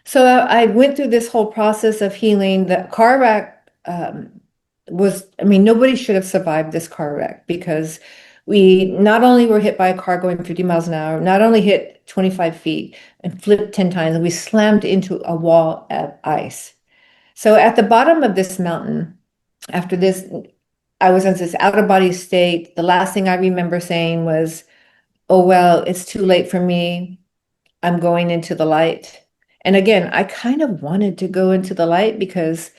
So I went through this whole process of healing. The car wreck I mean, nobody should have survived this car wreck, because we not only were hit by a car going 50 miles an hour, not only hit 25 feet and flipped 10 times, and we slammed into a wall of ice. So at the bottom of this mountain, after this, I was in this out of body state. The last thing I remember saying was, oh, well, it's too late for me. I'm going into the light. And again, I kind of wanted to go into the light because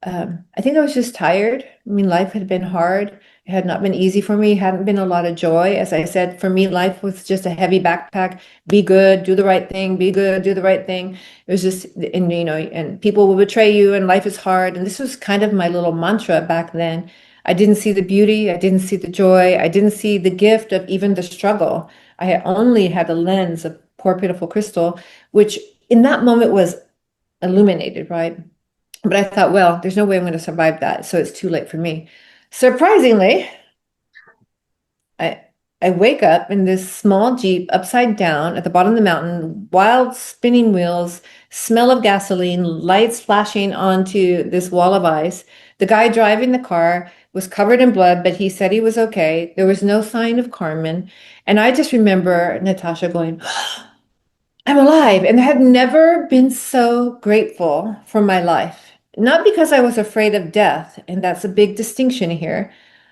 I think I was just tired. I mean, life had been hard. It had not been easy for me. It hadn't been a lot of joy. As I said, for me, life was just a heavy backpack. Be good, do the right thing, be good, do the right thing. It was just, and and people will betray you, and life is hard. And this was kind of my little mantra back then. I didn't see the beauty. I didn't see the joy. I didn't see the gift of even the struggle. I had only had a lens of poor, pitiful Chrystal, which in that moment was illuminated, right? But I thought, well, there's no way I'm going to survive that, so it's too late for me. Surprisingly, I I wake up in this small Jeep upside down at the bottom of the mountain, wild spinning wheels, smell of gasoline, lights flashing onto this wall of ice. The guy driving the car was covered in blood, but he said he was okay. There was no sign of Carmen. And I just remember Natasha going, I'm alive. And I had never been so grateful for my life. Not because I was afraid of death, and that's a big distinction here,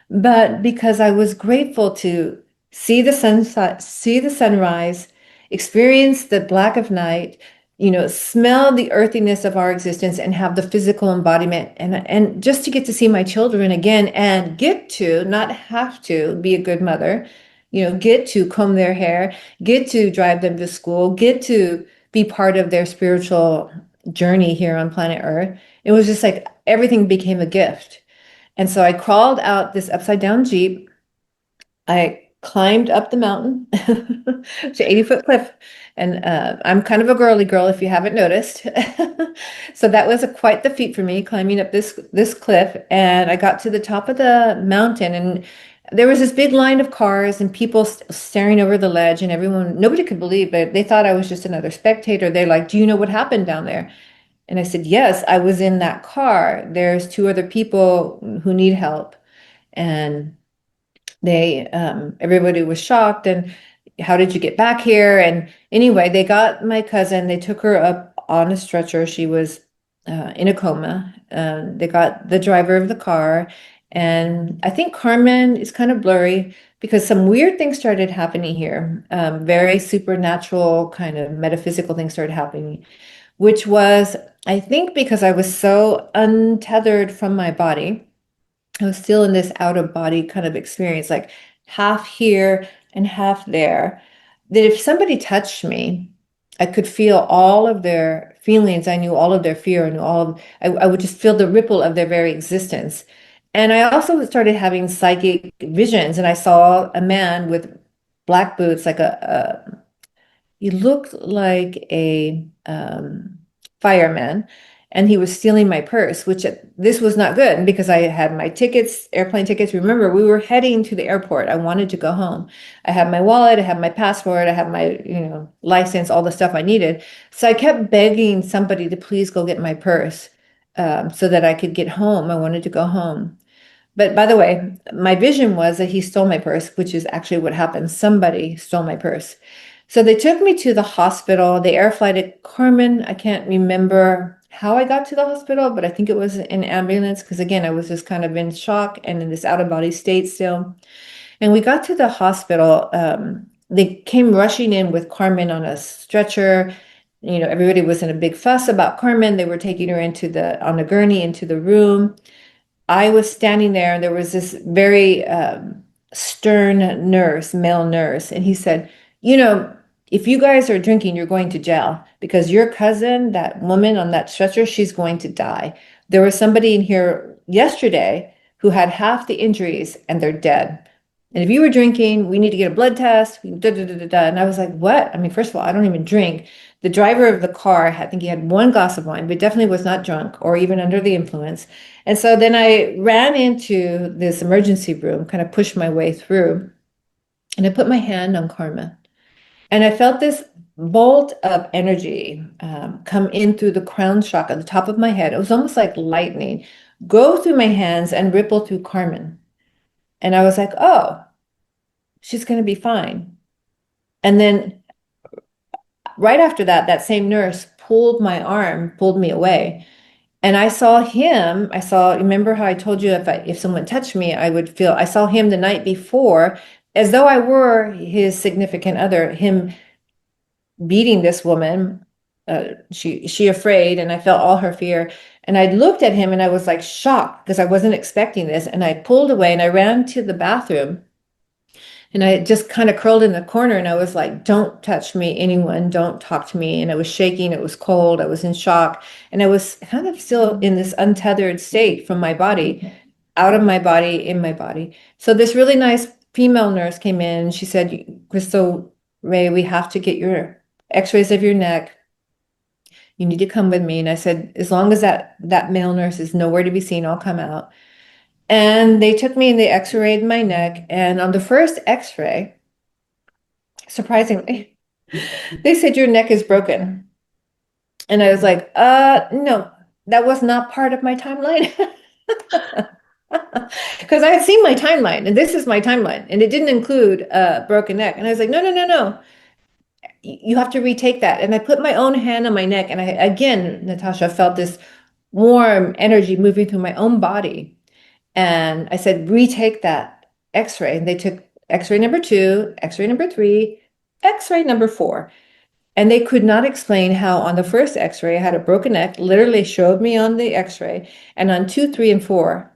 but because I was grateful to see the sunset, see the sunrise, experience the black of night, smell the earthiness of our existence and have the physical embodiment, and just to get to see my children again and get to, not have to, be a good mother, get to comb their hair, get to drive them to school, get to be part of their spiritual journey here on planet Earth. It was just like everything became a gift. And so I crawled out this upside down Jeep. I climbed up the mountain to 80-foot cliff. And I'm kind of a girly girl, if you haven't noticed. So that was quite the feat for me, climbing up this cliff. And I got to the top of the mountain, and there was this big line of cars and people staring over the ledge, and nobody could believe it. They thought I was just another spectator. They're like, "Do you know what happened down there?" And I said, "Yes, I was in that car. There's two other people who need help." And everybody was shocked, and how did you get back here? And anyway, they got my cousin, they took her up on a stretcher. She was in a coma. They got the driver of the car, and I think Carmen is kind of blurry because some weird things started happening here. Very supernatural kind of metaphysical things started happening, which was, I think, because I was so untethered from my body. I was still in this out of body kind of experience, like half here and half there, that if somebody touched me, I could feel all of their feelings. I knew all of their fear. I would just feel the ripple of their very existence. And I also started having psychic visions, and I saw a man with black boots, like he looked like a fireman, and he was stealing my purse, which this was not good because I had my tickets, airplane tickets. Remember, we were heading to the airport. I wanted to go home. I had my wallet, I had my passport, I had my, license, all the stuff I needed. So I kept begging somebody to please go get my purse, so that I could get home. I wanted to go home. But by the way, my vision was that he stole my purse, which is actually what happened. Somebody stole my purse. So they took me to the hospital. They air flighted Carmen. I can't remember how I got to the hospital, but I think it was an ambulance because, again, I was just kind of in shock and in this out of body state still. And we got to the hospital. They came rushing in with Carmen on a stretcher. Everybody was in a big fuss about Carmen. They were taking her on a gurney into the room. I was standing there, and there was this very stern nurse, male nurse, and he said, if you guys are drinking, you're going to jail because your cousin, that woman on that stretcher, she's going to die. There was somebody in here yesterday who had half the injuries and they're dead. And if you were drinking, we need to get a blood test. Da, da, da, da, da. And I was like, what? I mean, first of all, I don't even drink. The driver of the car, I think he had one glass of wine, but definitely was not drunk or even under the influence. And so then I ran into this emergency room, kind of pushed my way through, and I put my hand on Karma. And I felt this bolt of energy come in through the crown chakra, the top of my head. It was almost like lightning, go through my hands and ripple through Carmen. And I was like, oh, she's going to be fine. And then right after that, that same nurse pulled my arm, pulled me away. And I saw him. Remember how I told you if someone touched me, I saw him the night before, as though I were his significant other, him beating this woman. She afraid, and I felt all her fear. And I looked at him and I was like shocked because I wasn't expecting this. And I pulled away and I ran to the bathroom. And I just kind of curled in the corner and I was like, don't touch me, anyone, don't talk to me. And I was shaking, it was cold, I was in shock. And I was kind of still in this untethered state from my body, out of my body, in my body. So this really nice female nurse came in. She said, Chrystal Rae, we have to get your x-rays of your neck. You need to come with me. And I said, as long as that male nurse is nowhere to be seen, I'll come out. And they took me and they x-rayed my neck. And on the first x-ray, surprisingly, they said your neck is broken. And I was like, no, that was not part of my timeline. Because I had seen my timeline, and this is my timeline, and it didn't include a broken neck. And I was like, no, no, no, no. You have to retake that. And I put my own hand on my neck, and again, Natasha, felt this warm energy moving through my own body. And I said, retake that x-ray. And they took x-ray number 2, x-ray number 3, x-ray number 4. And they could not explain how on the first x-ray I had a broken neck, literally showed me on the x-ray, and on 2, 3, and 4,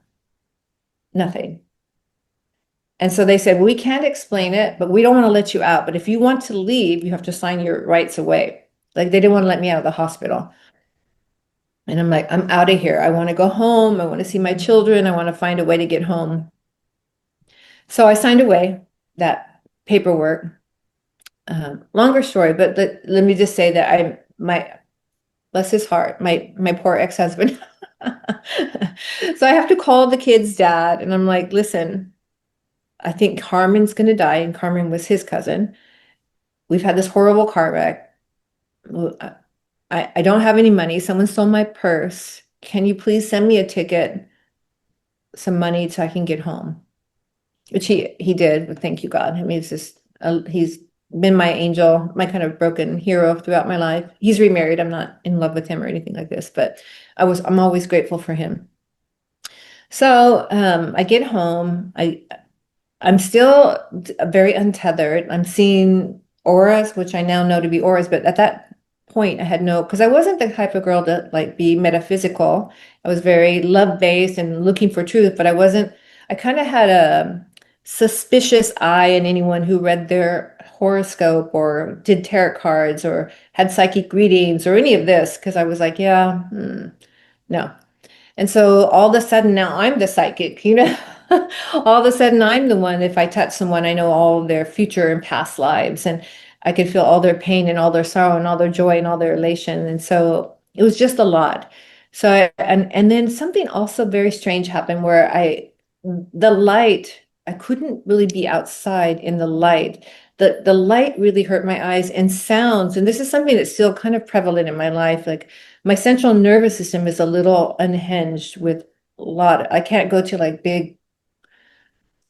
nothing. And so they said, we can't explain it, but we don't want to let you out. But if you want to leave, you have to sign your rights away. Like they didn't want to let me out of the hospital. And I'm like, I'm out of here. I want to go home. I want to see my children. I want to find a way to get home. So I signed away that paperwork. Longer story, but let me just say that bless his heart, my poor ex-husband. So I have to call the kid's dad, and I'm like, listen, I think Carmen's going to die, and Carmen was his cousin. We've had this horrible car wreck. I don't have any money. Someone stole my purse. Can you please send me a ticket, some money so I can get home? Which he did, but thank you, God. I mean, it's just he's been my angel, my kind of broken hero throughout my life. He's remarried. I'm not in love with him or anything like this, but I'm always grateful for him. So I get home. I'm still very untethered. I'm seeing auras, which I now know to be auras, but at that point I had no, because I wasn't the type of girl to like be metaphysical. I was very love-based and looking for truth, but I kind of had a suspicious eye in anyone who read their horoscope or did tarot cards or had psychic readings or any of this, because I was like, yeah, no. And so all of a sudden now I'm the psychic, you know. All of a sudden I'm the one, if I touch someone, I know all their future and past lives, and I could feel all their pain and all their sorrow and all their joy and all their elation. And so it was just a lot. So and then something also very strange happened where the light, I couldn't really be outside in the light. The light really hurt my eyes, and sounds, and this is something that's still kind of prevalent in my life. Like my central nervous system is a little unhinged with a lot. I can't go to like big,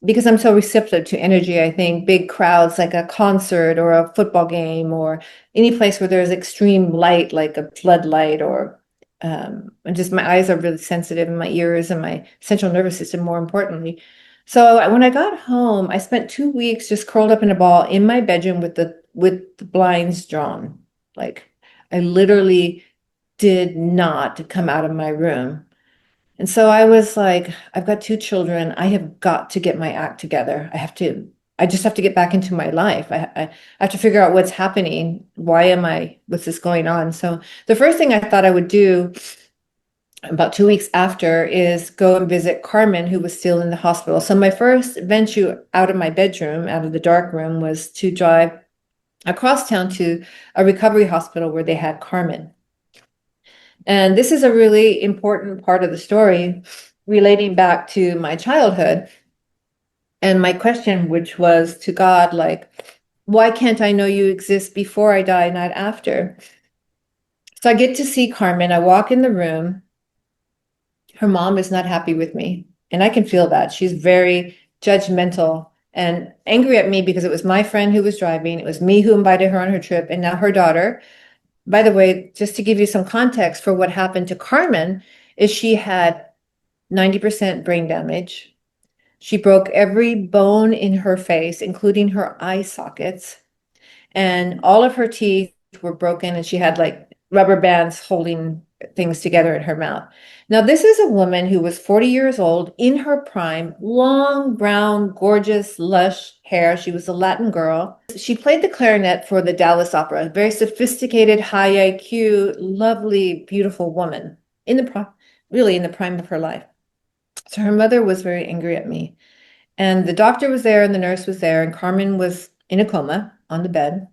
because I'm so receptive to energy, I think big crowds like a concert or a football game or any place where there's extreme light, like a floodlight, or and just my eyes are really sensitive, and my ears and my central nervous system, more importantly. So when I got home, I spent 2 weeks just curled up in a ball in my bedroom with the blinds drawn. Like I literally did not come out of my room. And so I was like, I've got two children. I have got to get my act together. I just have to get back into my life. I have to figure out what's happening. What's this going on? So the first thing I thought I would do about 2 weeks after is go and visit Carmen, who was still in the hospital. So my first venture out of my bedroom, out of the dark room, was to drive across town to a recovery hospital where they had Carmen. And this is a really important part of the story relating back to my childhood. And my question, which was to God, like, why can't I know you exist before I die, not after? So I get to see Carmen. I walk in the room. Her mom is not happy with me. And I can feel that. She's very judgmental and angry at me because it was my friend who was driving. It was me who invited her on her trip. And now her daughter. By the way, just to give you some context for what happened to Carmen, is she had 90% brain damage. She broke every bone in her face, including her eye sockets, and all of her teeth were broken, and she had like rubber bands holding things together in her mouth. Now, this is a woman who was 40 years old, in her prime, long, brown, gorgeous, lush hair. She was a Latin girl. She played the clarinet for the Dallas Opera, a very sophisticated, high IQ, lovely, beautiful woman really in the prime of her life. So her mother was very angry at me. And the doctor was there and the nurse was there, and Carmen was in a coma on the bed.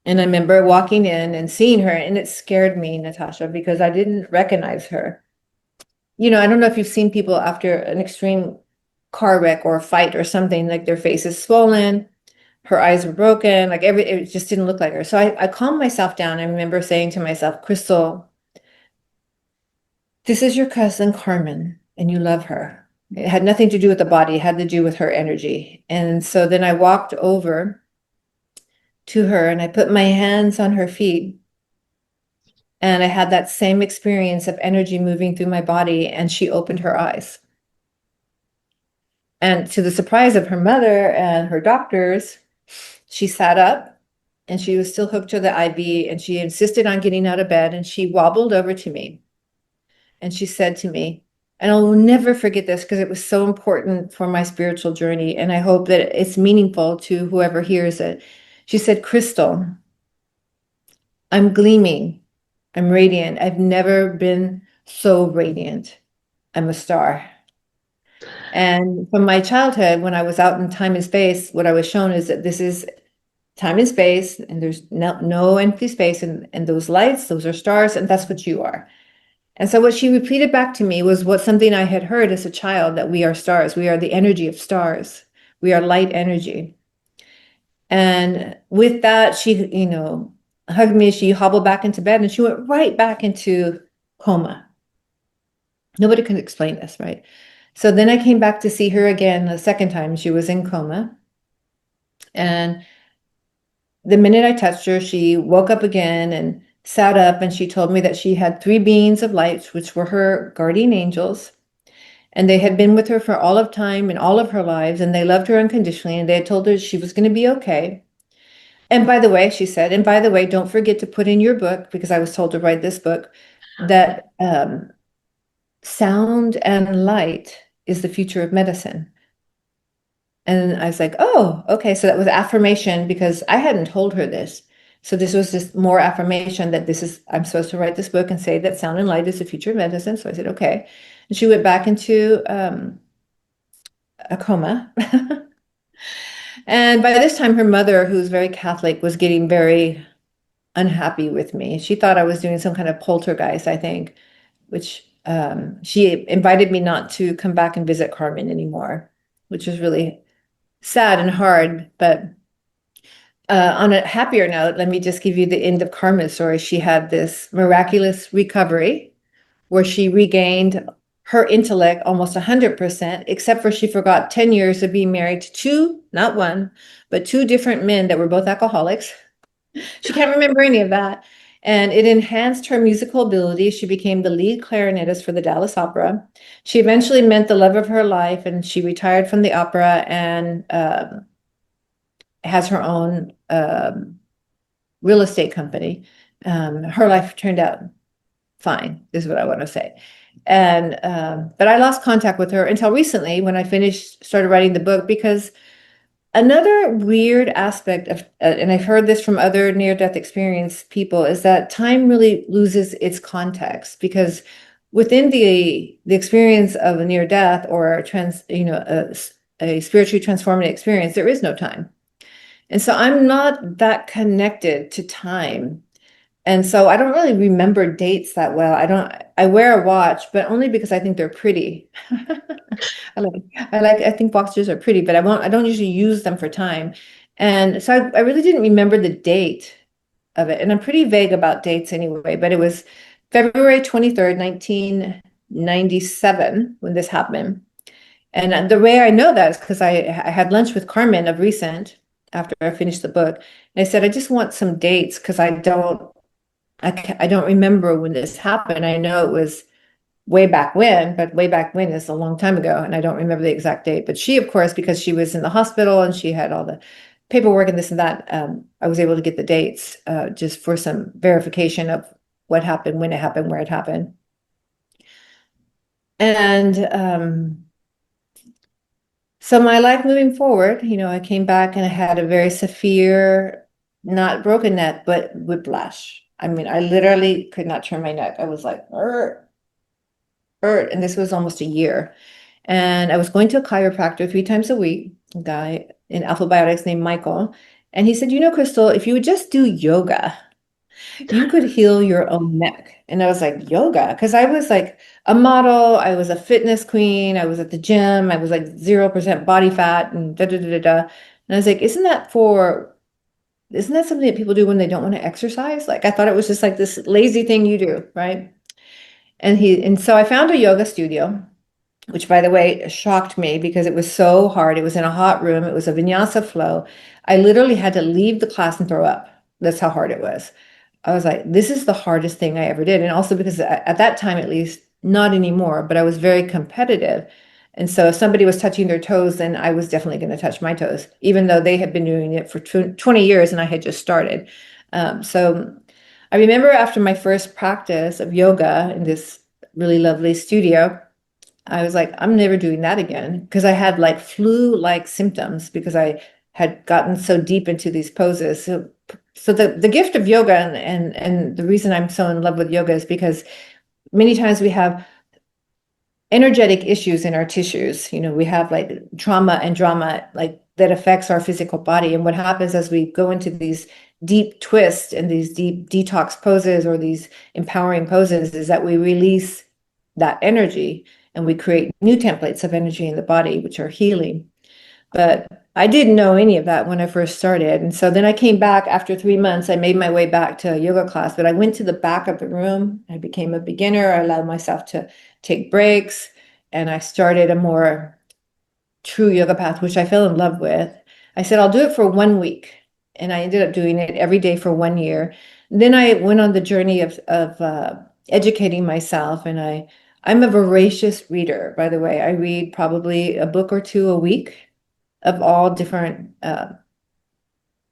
And I remember walking in and seeing her, and it scared me, Natasha, because I didn't recognize her. You know, I don't know if you've seen people after an extreme car wreck or a fight or something, like their face is swollen, her eyes were broken, like it just didn't look like her. So I calmed myself down. I remember saying to myself, Chrystal, this is your cousin Carmen, and you love her. It had nothing to do with the body, it had to do with her energy. And so then I walked over to her and I put my hands on her feet. And I had that same experience of energy moving through my body, and she opened her eyes. And to the surprise of her mother and her doctors, she sat up, and she was still hooked to the IV, and she insisted on getting out of bed, and she wobbled over to me. And she said to me, and I'll never forget this because it was so important for my spiritual journey, and I hope that it's meaningful to whoever hears it. She said, Chrystal, I'm gleaming. I'm radiant. I've never been so radiant. I'm a star. And from my childhood, when I was out in time and space, what I was shown is that this is time and space, and there's no empty space, and those lights, those are stars, and that's what you are. And so what she repeated back to me was what something I had heard as a child, that we are stars. We are the energy of stars. We are light energy. And with that, she, hugged me. She hobbled back into bed and she went right back into coma. Nobody could explain this, right? So then I came back to see her again the second time. She was in coma. And the minute I touched her, she woke up again and sat up, and she told me that she had three beings of light, which were her guardian angels. And they had been with her for all of time and all of her lives, and they loved her unconditionally, and they had told her she was going to be okay. And by the way, she said, and by the way, don't forget to put in your book, because I was told to write this book, that sound and light is the future of medicine. And I was like, oh, okay. So that was affirmation, because I hadn't told her this. So this was just more affirmation that I'm supposed to write this book and say that sound and light is the future of medicine. So I said, okay. And she went back into a coma. And by this time, her mother, who's very Catholic, was getting very unhappy with me. She thought I was doing some kind of poltergeist, I think, which she invited me not to come back and visit Carmen anymore, which was really sad and hard. But on a happier note, let me just give you the end of Carmen's story. She had this miraculous recovery where she regained her intellect almost 100%, except for she forgot 10 years of being married to two, not one, but two different men that were both alcoholics. She can't remember any of that. And it enhanced her musical ability. She became the lead clarinetist for the Dallas Opera. She eventually met the love of her life, and she retired from the opera and has her own real estate company. Her life turned out fine, is what I want to say. And but I lost contact with her until recently, when I started writing the book, because another weird aspect of, and I've heard this from other near-death experience people, is that time really loses its context, because within the experience of a near death or a spiritually transformative experience, there is no time. And so I'm not that connected to time. And so I don't really remember dates that well. I wear a watch, but only because I think they're pretty. I think watches are pretty, but I don't usually use them for time. And so I really didn't remember the date of it. And I'm pretty vague about dates anyway, but it was February 23rd, 1997 when this happened. And the way I know that is because I had lunch with Carmen of recent after I finished the book. And I said, I just want some dates, because I don't remember when this happened. I know it was way back when, but way back when is a long time ago, and I don't remember the exact date. But she, of course, because she was in the hospital and she had all the paperwork and this and that, I was able to get the dates just for some verification of what happened, when it happened, where it happened. And so my life moving forward, I came back and I had a very severe, not broken neck, but whiplash. I mean, I literally could not turn my neck. I was like, and this was almost a year. And I was going to a chiropractor 3 times a week, a guy in Alpha Biotics named Michael. And he said, Chrystal, if you would just do yoga, you could heal your own neck. And I was like, yoga? Because I was like a model, I was a fitness queen, I was at the gym, I was like 0% body fat and da da da da da. And I was like, isn't that something that people do when they don't want to exercise? Like, I thought it was just like this lazy thing you do, right? And so I found a yoga studio, which, by the way, shocked me because it was so hard. It was in a hot room. It was a vinyasa flow. I literally had to leave the class and throw up. That's how hard it was. I was like, this is the hardest thing I ever did. And also because at that time, at least, not anymore, but I was very competitive. And so if somebody was touching their toes, then I was definitely going to touch my toes, even though they had been doing it for 20 years and I had just started. So I remember after my first practice of yoga in this really lovely studio, I was like, I'm never doing that again, because I had like flu-like symptoms because I had gotten so deep into these poses. So the gift of yoga and the reason I'm so in love with yoga is because many times we have energetic issues in our tissues. We have like trauma and drama, like that affects our physical body. And what happens as we go into these deep twists and these deep detox poses or these empowering poses is that we release that energy and we create new templates of energy in the body, which are healing. But I didn't know any of that when I first started. And so then I came back after 3 months. I made my way back to a yoga class, but I went to the back of the room. I became a beginner. I allowed myself to take breaks, and I started a more true yoga path, which I fell in love with. I said, I'll do it for 1 week. And I ended up doing it every day for 1 year. Then I went on the journey of educating myself. And I'm a voracious reader, by the way. I read probably a book or two a week of all different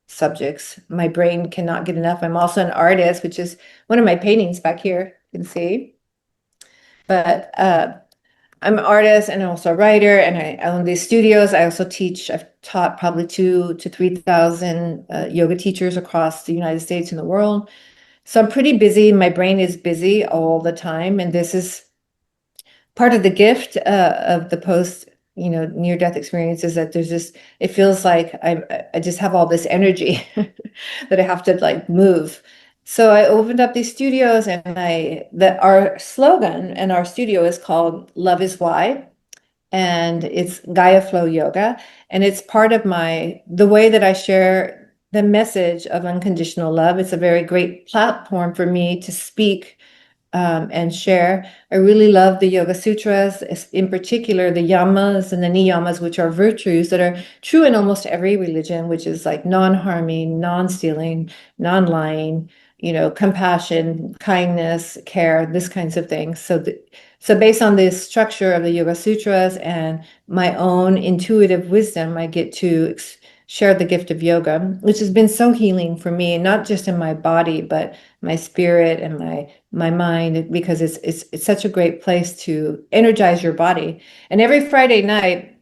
subjects. My brain cannot get enough. I'm also an artist, which is one of my paintings back here, you can see. But I'm an artist and also a writer, and I own these studios. I also teach. I've taught probably 2,000 to 3,000 yoga teachers across the United States and the world. So I'm pretty busy. My brain is busy all the time, and this is part of the gift of the post, near-death experience is that it feels like I just have all this energy that I have to like move. So I opened up these studios, and our slogan and our studio is called Love is Why, and it's Gaia Flow Yoga, and it's part of the way that I share the message of unconditional love. It's a very great platform for me to speak and share. I really love the Yoga Sutras, in particular the yamas and the niyamas, which are virtues that are true in almost every religion, which is like non-harming, non-stealing, non-lying, compassion, kindness, care, this kinds of things. So based on this structure of the Yoga Sutras and my own intuitive wisdom, I get to share the gift of yoga, which has been so healing for me, not just in my body, but my spirit and my mind, because it's such a great place to energize your body. And every Friday night,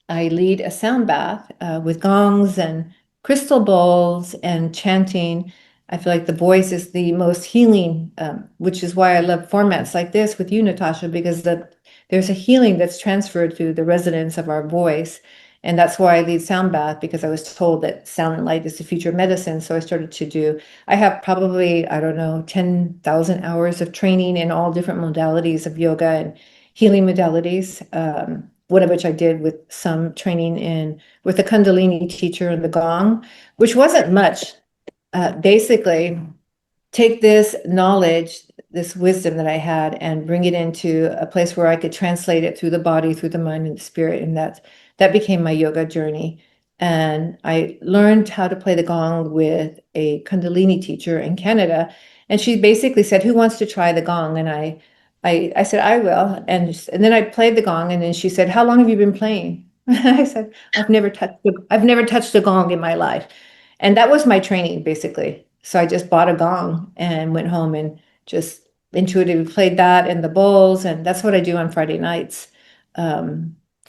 I lead a sound bath with gongs and crystal bowls and chanting. I feel like the voice is the most healing, which is why I love formats like this with you, Natasha, because there's a healing that's transferred through the resonance of our voice. And that's why I lead sound bath, because I was told that sound and light is the future of medicine. So I have probably, I don't know, 10,000 hours of training in all different modalities of yoga and healing modalities. One of which I did with some training with a Kundalini teacher in the Gong, which wasn't much. Basically, take this knowledge, this wisdom that I had, and bring it into a place where I could translate it through the body, through the mind and the spirit. And that became my yoga journey. And I learned how to play the gong with a Kundalini teacher in Canada. And she basically said, "Who wants to try the gong?" And I said, "I will." And then I played the gong, and then she said, "How long have you been playing?" I said, I've never touched a gong in my life." And that was my training, basically. So I just bought a gong and went home and just intuitively played that and the bowls. And that's what I do on Friday nights.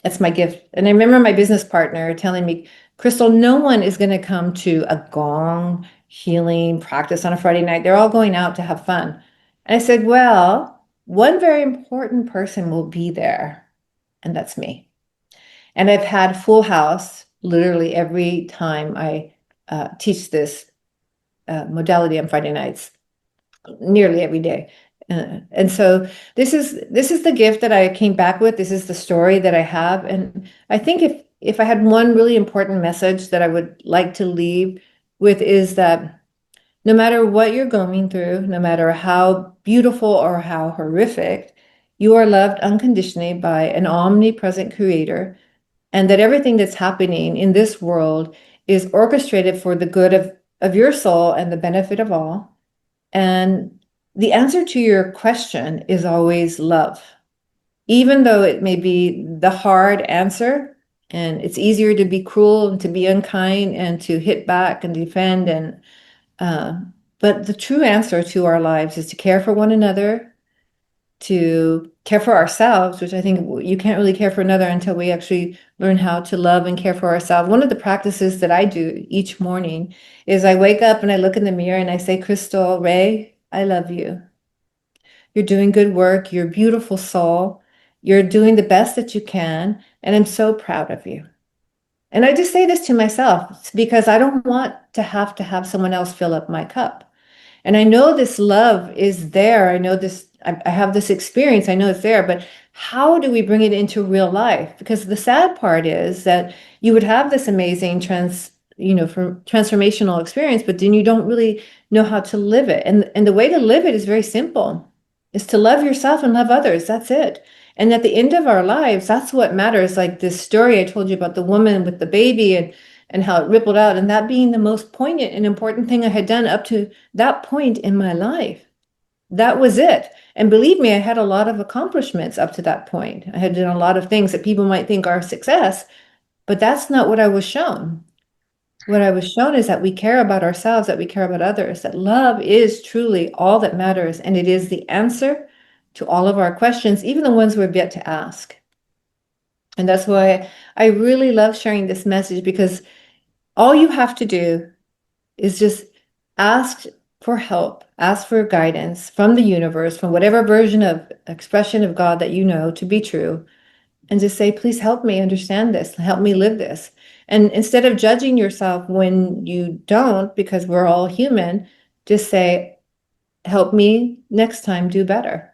That's my gift. And I remember my business partner telling me, "Chrystal, no one is going to come to a gong healing practice on a Friday night. They're all going out to have fun." And I said, "Well, one very important person will be there, and that's me." And I've had full house literally every time I teach this modality on Friday nights, nearly every day. And so this is the gift that I came back with. This is the story that I have. And I think if I had one really important message that I would like to leave with is that no matter what you're going through, no matter how beautiful or how horrific, you are loved unconditionally by an omnipresent creator, and that everything that's happening in this world is orchestrated for the good of your soul and the benefit of all. And the answer to your question is always love. Even though it may be the hard answer, and it's easier to be cruel and to be unkind and to hit back and defend, uh, but the true answer to our lives is to care for one another, to care for ourselves, which I think you can't really care for another until we actually learn how to love and care for ourselves. One of the practices that I do each morning is I wake up and I look in the mirror and I say, "Chrystal Rae, I love you. You're doing good work. You're a beautiful soul. You're doing the best that you can, and I'm so proud of you. And I just say this to myself because I don't want to have someone else fill up my cup. And I know this love is there. I know this, I have this experience. I know it's there, but how do we bring it into real life? Because the sad part is that you would have this amazing transformational experience, but then you don't really know how to live it. And the way to live it is very simple. Is to love yourself and love others. That's it. And at the end of our lives, that's what matters. Like this story I told you about the woman with the baby and how it rippled out, and that being the most poignant and important thing I had done up to that point in my life. That was it. And believe me, I had a lot of accomplishments up to that point. I had done a lot of things that people might think are success, but that's not what I was shown. What I was shown is that we care about ourselves, that we care about others, that love is truly all that matters, and it is the answer to all of our questions, even the ones we've yet to ask. And that's why I really love sharing this message, because all you have to do is just ask for help, ask for guidance from the universe, from whatever version of expression of God that you know to be true, and just say, please help me understand this, help me live this. And instead of judging yourself when you don't, because we're all human, just say, help me next time do better.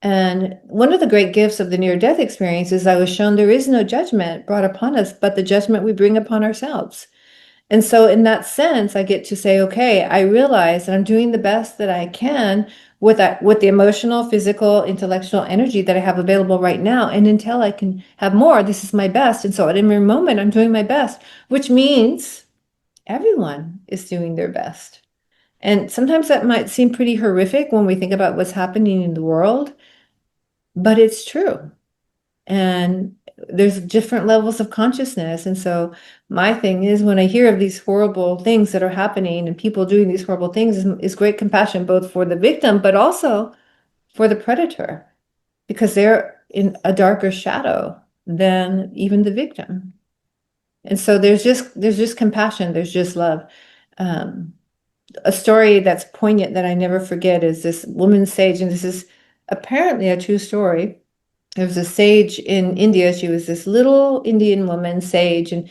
And one of the great gifts of the near-death experience is I was shown there is no judgment brought upon us, but the judgment we bring upon ourselves. And so in that sense, I get to say, okay, I realize that I'm doing the best that I can with that, with the emotional, physical, intellectual energy that I have available right now. And until I can have more, this is my best. And so at every moment, I'm doing my best, which means everyone is doing their best. And sometimes that might seem pretty horrific when we think about what's happening in the world, but it's true. And there's different levels of consciousness. And so my thing is, when I hear of these horrible things that are happening and people doing these horrible things, is great compassion, both for the victim, but also for the predator, because they're in a darker shadow than even the victim. And so there's just compassion, there's just love. Um, a story that's poignant that I never forget is this woman sage, and this is apparently a true story. There was a sage in India. She was this little Indian woman, sage, and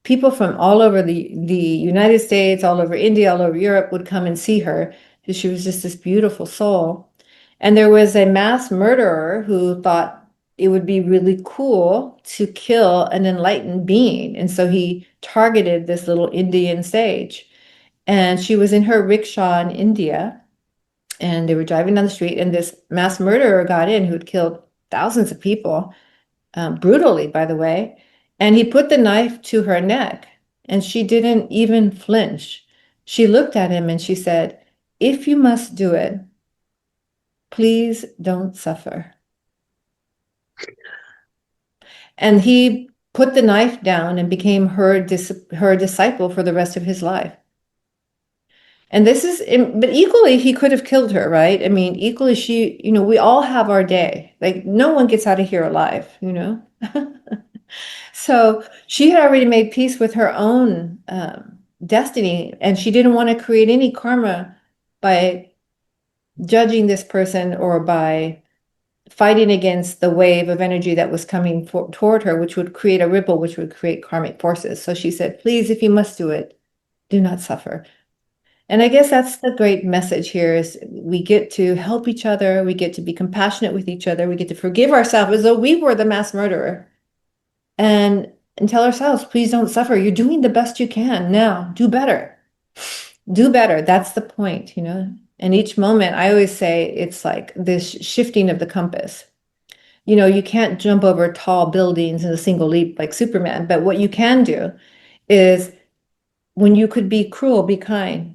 people from all over the United States, all over India, all over Europe would come and see her. She was just this beautiful soul. And there was a mass murderer who thought it would be really cool to kill an enlightened being. And so he targeted this little Indian sage. And she was in her rickshaw in India, and they were driving down the street, and this mass murderer got in who'd killed thousands of people, brutally, by the way. And he put the knife to her neck, and she didn't even flinch. She looked at him and she said, if you must do it, please don't suffer. And he put the knife down and became her disciple for the rest of his life. And this is, but equally, he could have killed her, right? I mean, equally, we all have our day. Like, no one gets out of here alive, you know? So she had already made peace with her own destiny, and she didn't want to create any karma by judging this person or by fighting against the wave of energy that was coming toward her, which would create a ripple, which would create karmic forces. So she said, please, if you must do it, do not suffer. And I guess that's the great message here, is we get to help each other. We get to be compassionate with each other. We get to forgive ourselves as though we were the mass murderer, and tell ourselves, please don't suffer. You're doing the best you can now. Do better. Do better. That's the point, you know? And each moment, I always say, it's like this shifting of the compass. You know, you can't jump over tall buildings in a single leap like Superman, but what you can do is, when you could be cruel, be kind.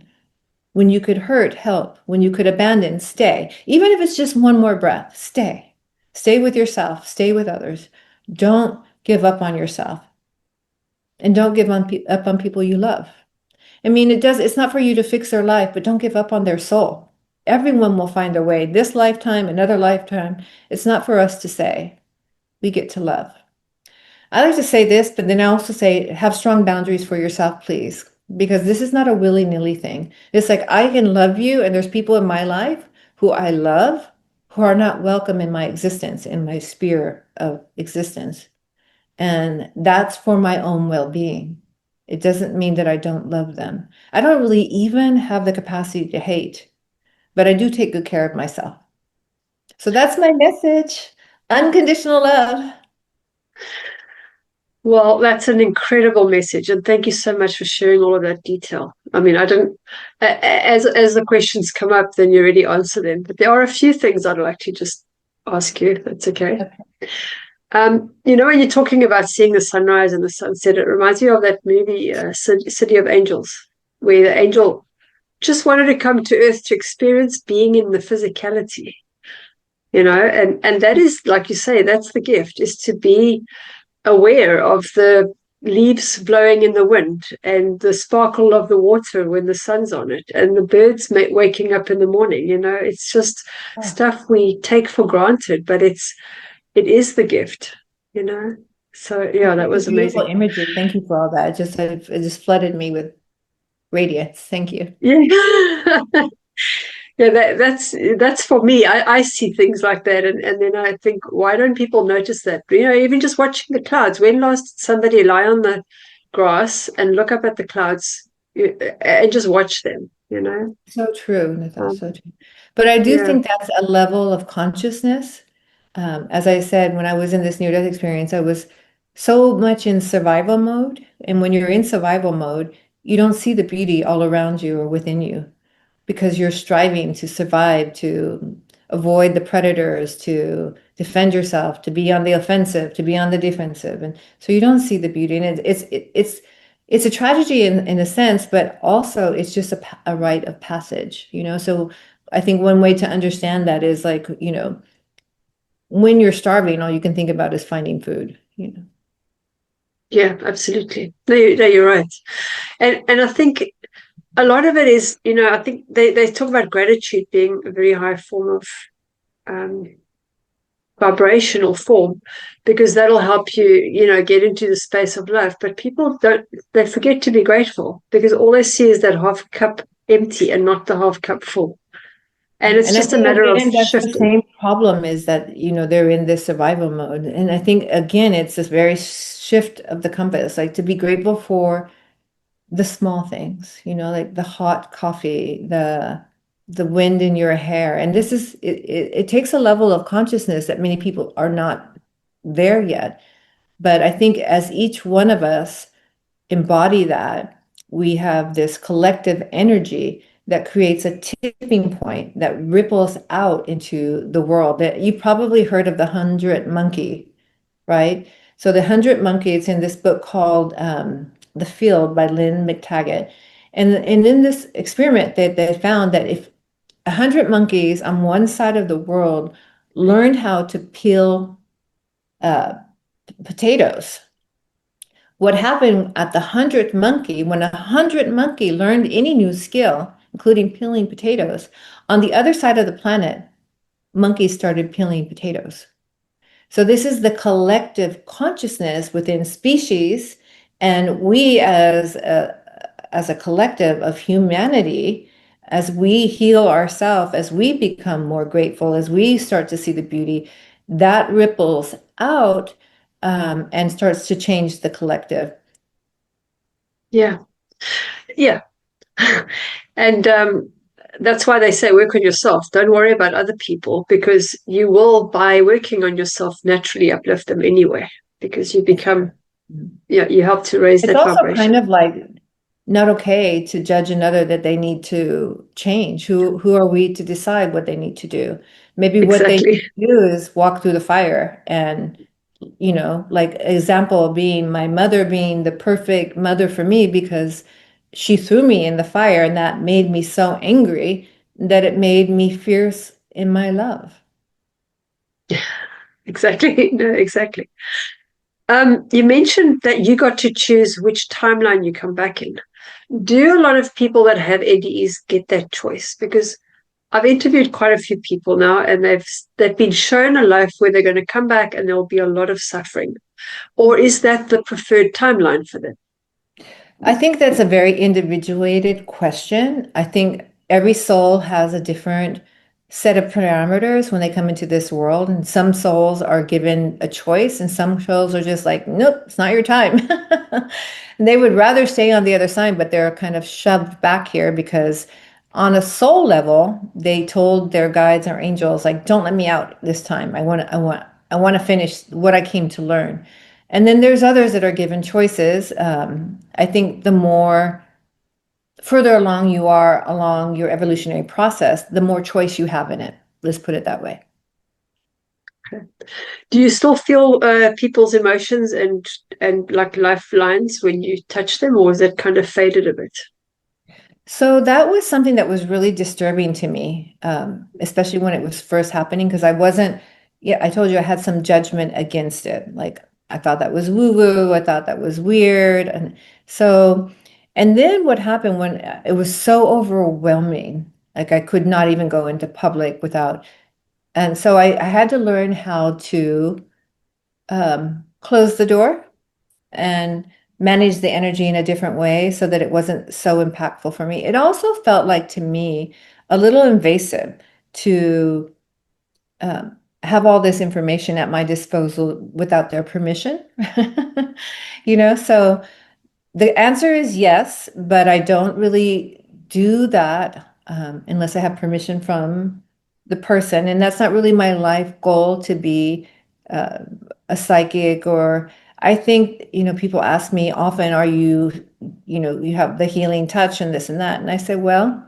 When you could hurt, help. When you could abandon, stay. Even if it's just one more breath, stay. Stay with yourself, stay with others. Don't give up on yourself. And don't give up on people you love. I mean, it's not for you to fix their life, but don't give up on their soul. Everyone will find a way. This lifetime, another lifetime. It's not for us to say. We get to love. I like to say this, but then I also say, have strong boundaries for yourself, please, because this is not a willy-nilly thing. It's like, I can love you, and there's people in my life who I love, who are not welcome in my existence, in my sphere of existence. And that's for my own well-being. It doesn't mean that I don't love them. I don't really even have the capacity to hate, but I do take good care of myself. So that's my message. Unconditional love. Well, that's an incredible message, and thank you so much for sharing all of that detail. I mean, I don't, as the questions come up, then you already answer them. But there are a few things I'd like to just ask you, if that's okay. Okay. When you're talking about seeing the sunrise and the sunset, it reminds me of that movie, City of Angels, where the angel just wanted to come to Earth to experience being in the physicality, and that is, like you say, that's the gift, is to be aware of the leaves blowing in the wind and the sparkle of the water when the sun's on it and the birds waking up in the morning. It's just Oh, stuff we take for granted, but it is the gift, you know. So yeah, that it's a was beautiful amazing. imagery. Thank you for all that. It just flooded me with radiance. Thank you. Yeah. Yeah, that's for me. I see things like that, and then I think, why don't people notice that? Even just watching the clouds. When last did somebody lie on the grass and look up at the clouds and just watch them? So true, Natasha, so Um, true. But I do yeah, think that's a level of consciousness. As I said, when I was in this near-death experience, I was so much in survival mode. And when you're in survival mode, you don't see the beauty all around you or within you because you're striving to survive, to avoid the predators, to defend yourself, to be on the offensive, to be on the defensive. And so you don't see the beauty. And it's a tragedy in a sense, but also it's just a rite of passage, So I think one way to understand that is like, when you're starving, all you can think about is finding food. yeah, absolutely. No, you're right. And I think a lot of it is, I think they talk about gratitude being a very high form of um, vibrational form, because that'll help you, get into the space of love. But people don't, they forget to be grateful because all they see is that half cup empty and not the half cup full. And Yeah, it's and I just a think matter of again, that's the shifting. same problem is that, they're in this survival mode. And I think again, it's this very shift of the compass, like to be grateful for the small things, like the hot coffee, the wind in your hair. And this is it takes a level of consciousness that many people are not there yet. But I think as each one of us embody that, we have this collective energy that creates a tipping point that ripples out into the world. That you probably heard of the 100 monkey, right? So the 100 monkey, it's in this book called The Field by Lynn McTaggart. And in this experiment, they found that if 100 monkeys on one side of the world learned how to peel uh, potatoes, what happened at the 100th monkey, when 100 monkey learned any new skill, including peeling potatoes, on the other side of the planet, monkeys started peeling potatoes. So this is the collective consciousness within species, and we as a collective of humanity, as we heal ourselves, as we become more grateful, as we start to see the beauty, that ripples out and starts to change the collective. Yeah. Yeah. And that's why they say work on yourself. Don't worry about other people, because you will, by working on yourself, naturally uplift them anyway, because you It's become, true. Mhm. yeah, you help to raise It's that also kind vibration. of like not okay to judge another that they need to change. Who are we to decide what they need to do? Maybe what they need Exactly. to do is walk through the fire and, like example being my mother being the perfect mother for me because she threw me in the fire and that made me so angry that it made me fierce in my love. Exactly. No, exactly. You mentioned that you got to choose which timeline you come back in. Do a lot of people that have NDEs get that choice? Because I've interviewed quite a few people now, and they've been shown a life where they're going to come back and there will be a lot of suffering. Or is that the preferred timeline for them? I think that's a very individuated question. I think every soul has a different set of parameters when they come into this world. And some souls are given a choice, and some souls are just like, nope, it's not your time. And they would rather stay on the other side, but they're kind of shoved back here because on a soul level, they told their guides or angels, like, don't let me out this time. I want to finish what I came to learn. And then there's others that are given choices. I think the more further along you are along your evolutionary process, the more choice you have in it. Let's put it that way. Do you still feel people's emotions and like lifelines when you touch them, or is it kind of faded a bit? So that was something that was really disturbing to me, especially when it was first happening, because I wasn't, yeah, I told you I had some judgment against it. Like I thought that was woo-woo, I thought that was weird. And then what happened when it was so overwhelming, like I could not even go into public without, and so I had to learn how to close the door and manage the energy in a different way so that it wasn't so impactful for me. It also felt like to me a little invasive to have all this information at my disposal without their permission. So the answer is yes, but I don't really do that unless I have permission from the person. And that's not really my life goal to be uh, a psychic or I think, people ask me often, are you, you have the healing touch and this and that. And I say, well,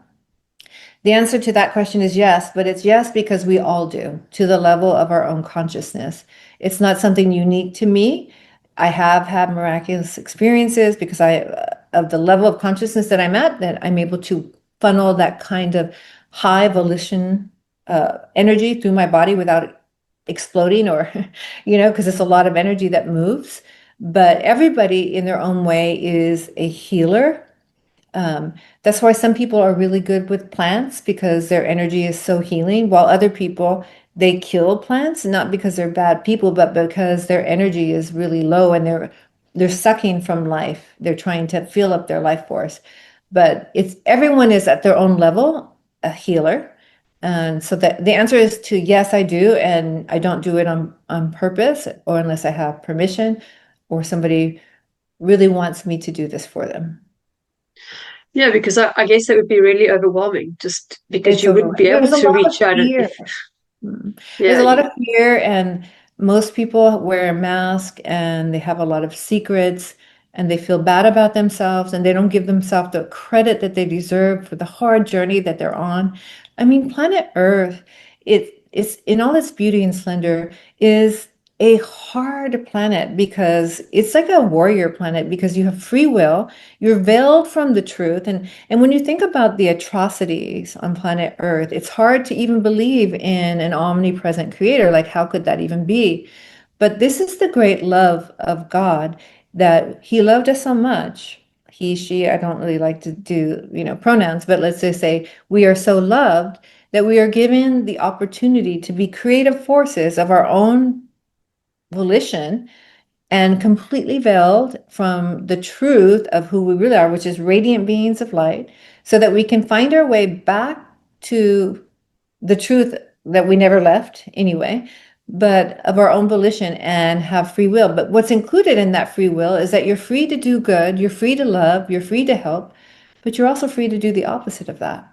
the answer to that question is yes, but it's yes because we all do to the level of our own consciousness. It's not something unique to me. I have had miraculous experiences because of the level of consciousness that I'm at, that I'm able to funnel that kind of high volition energy through my body without exploding or, because it's a lot of energy that moves. But everybody in their own way is a healer. That's why some people are really good with plants because their energy is so healing, while other people, they kill plants, not because they're bad people, but because their energy is really low and they're sucking from life. They're trying to fill up their life force. But it's everyone is at their own level a healer. And so the answer is to yes, I do, and I don't do it on purpose or unless I have permission or somebody really wants me to do this for them. Yeah, because I guess that would be really overwhelming, just because It's you wouldn't over. be able There's a to lot reach of out. And fear. if There's yeah, a lot of fear, and most people wear a mask and they have a lot of secrets and they feel bad about themselves and they don't give themselves the credit that they deserve for the hard journey that they're on. I mean, planet Earth, it's in all its beauty and splendor, is a hard planet because it's like a warrior planet because you have free will, you're veiled from the truth, and when you think about the atrocities on planet Earth, it's hard to even believe in an omnipresent creator. Like, how could that even be? But this is the great love of God, that He loved us so much. He, she, I don't really like to do, pronouns, but let's just say we are so loved that we are given the opportunity to be creative forces of our own volition and completely veiled from the truth of who we really are, which is radiant beings of light, so that we can find our way back to the truth that we never left anyway, but of our own volition and have free will. But what's included in that free will is that you're free to do good, you're free to love, you're free to help, but you're also free to do the opposite of that,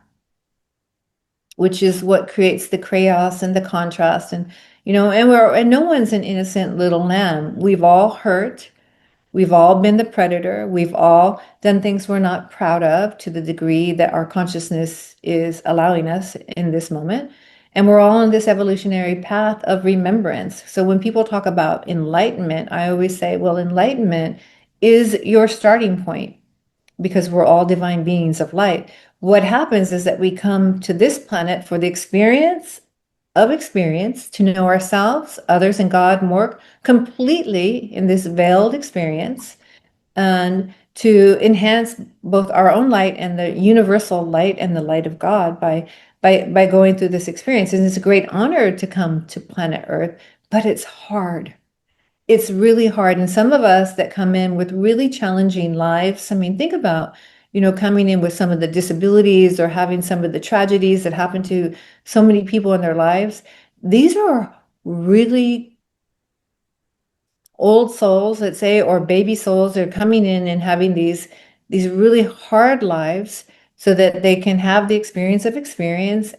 which is what creates the chaos and the contrast. And no one's an innocent little lamb. We've all hurt. We've all been the predator. We've all done things we're not proud of to the degree that our consciousness is allowing us in this moment. And we're all on this evolutionary path of remembrance. So when people talk about enlightenment, I always say, well, enlightenment is your starting point because we're all divine beings of light. What happens is that we come to this planet for the experience of experience, to know ourselves, others, and God more completely in this veiled experience, and to enhance both our own light and the universal light and the light of God by going through this experience. And it's a great honor to come to planet Earth, but it's hard. It's really hard. And some of us that come in with really challenging lives, I mean, think about coming in with some of the disabilities or having some of the tragedies that happen to so many people in their lives. These are really old souls, let's say, or baby souls. They're coming in and having these really hard lives so that they can have the experience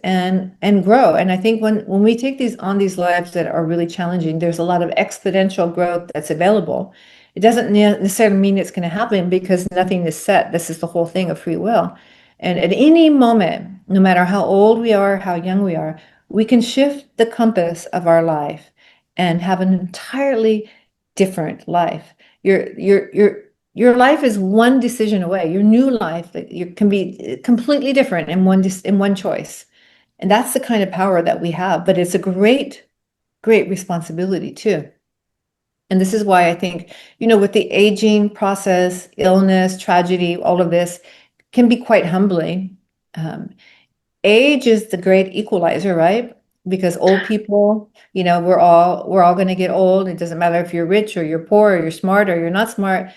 and grow. And I think when we take these lives that are really challenging, there's a lot of exponential growth that's available. It doesn't necessarily mean it's going to happen because nothing is set. This is the whole thing of free will. And at any moment, no matter how old we are, how young we are, we can shift the compass of our life and have an entirely different life. Your life is one decision away. Your new life you can be completely different in one choice. And that's the kind of power that we have, but it's a great responsibility too. And this is why I think, with the aging process, illness, tragedy, all of this can be quite humbling. Um, Age is the great equalizer, right? Because old people, we're all going to get old. It doesn't matter if you're rich or you're poor or you're smart or you're not smart.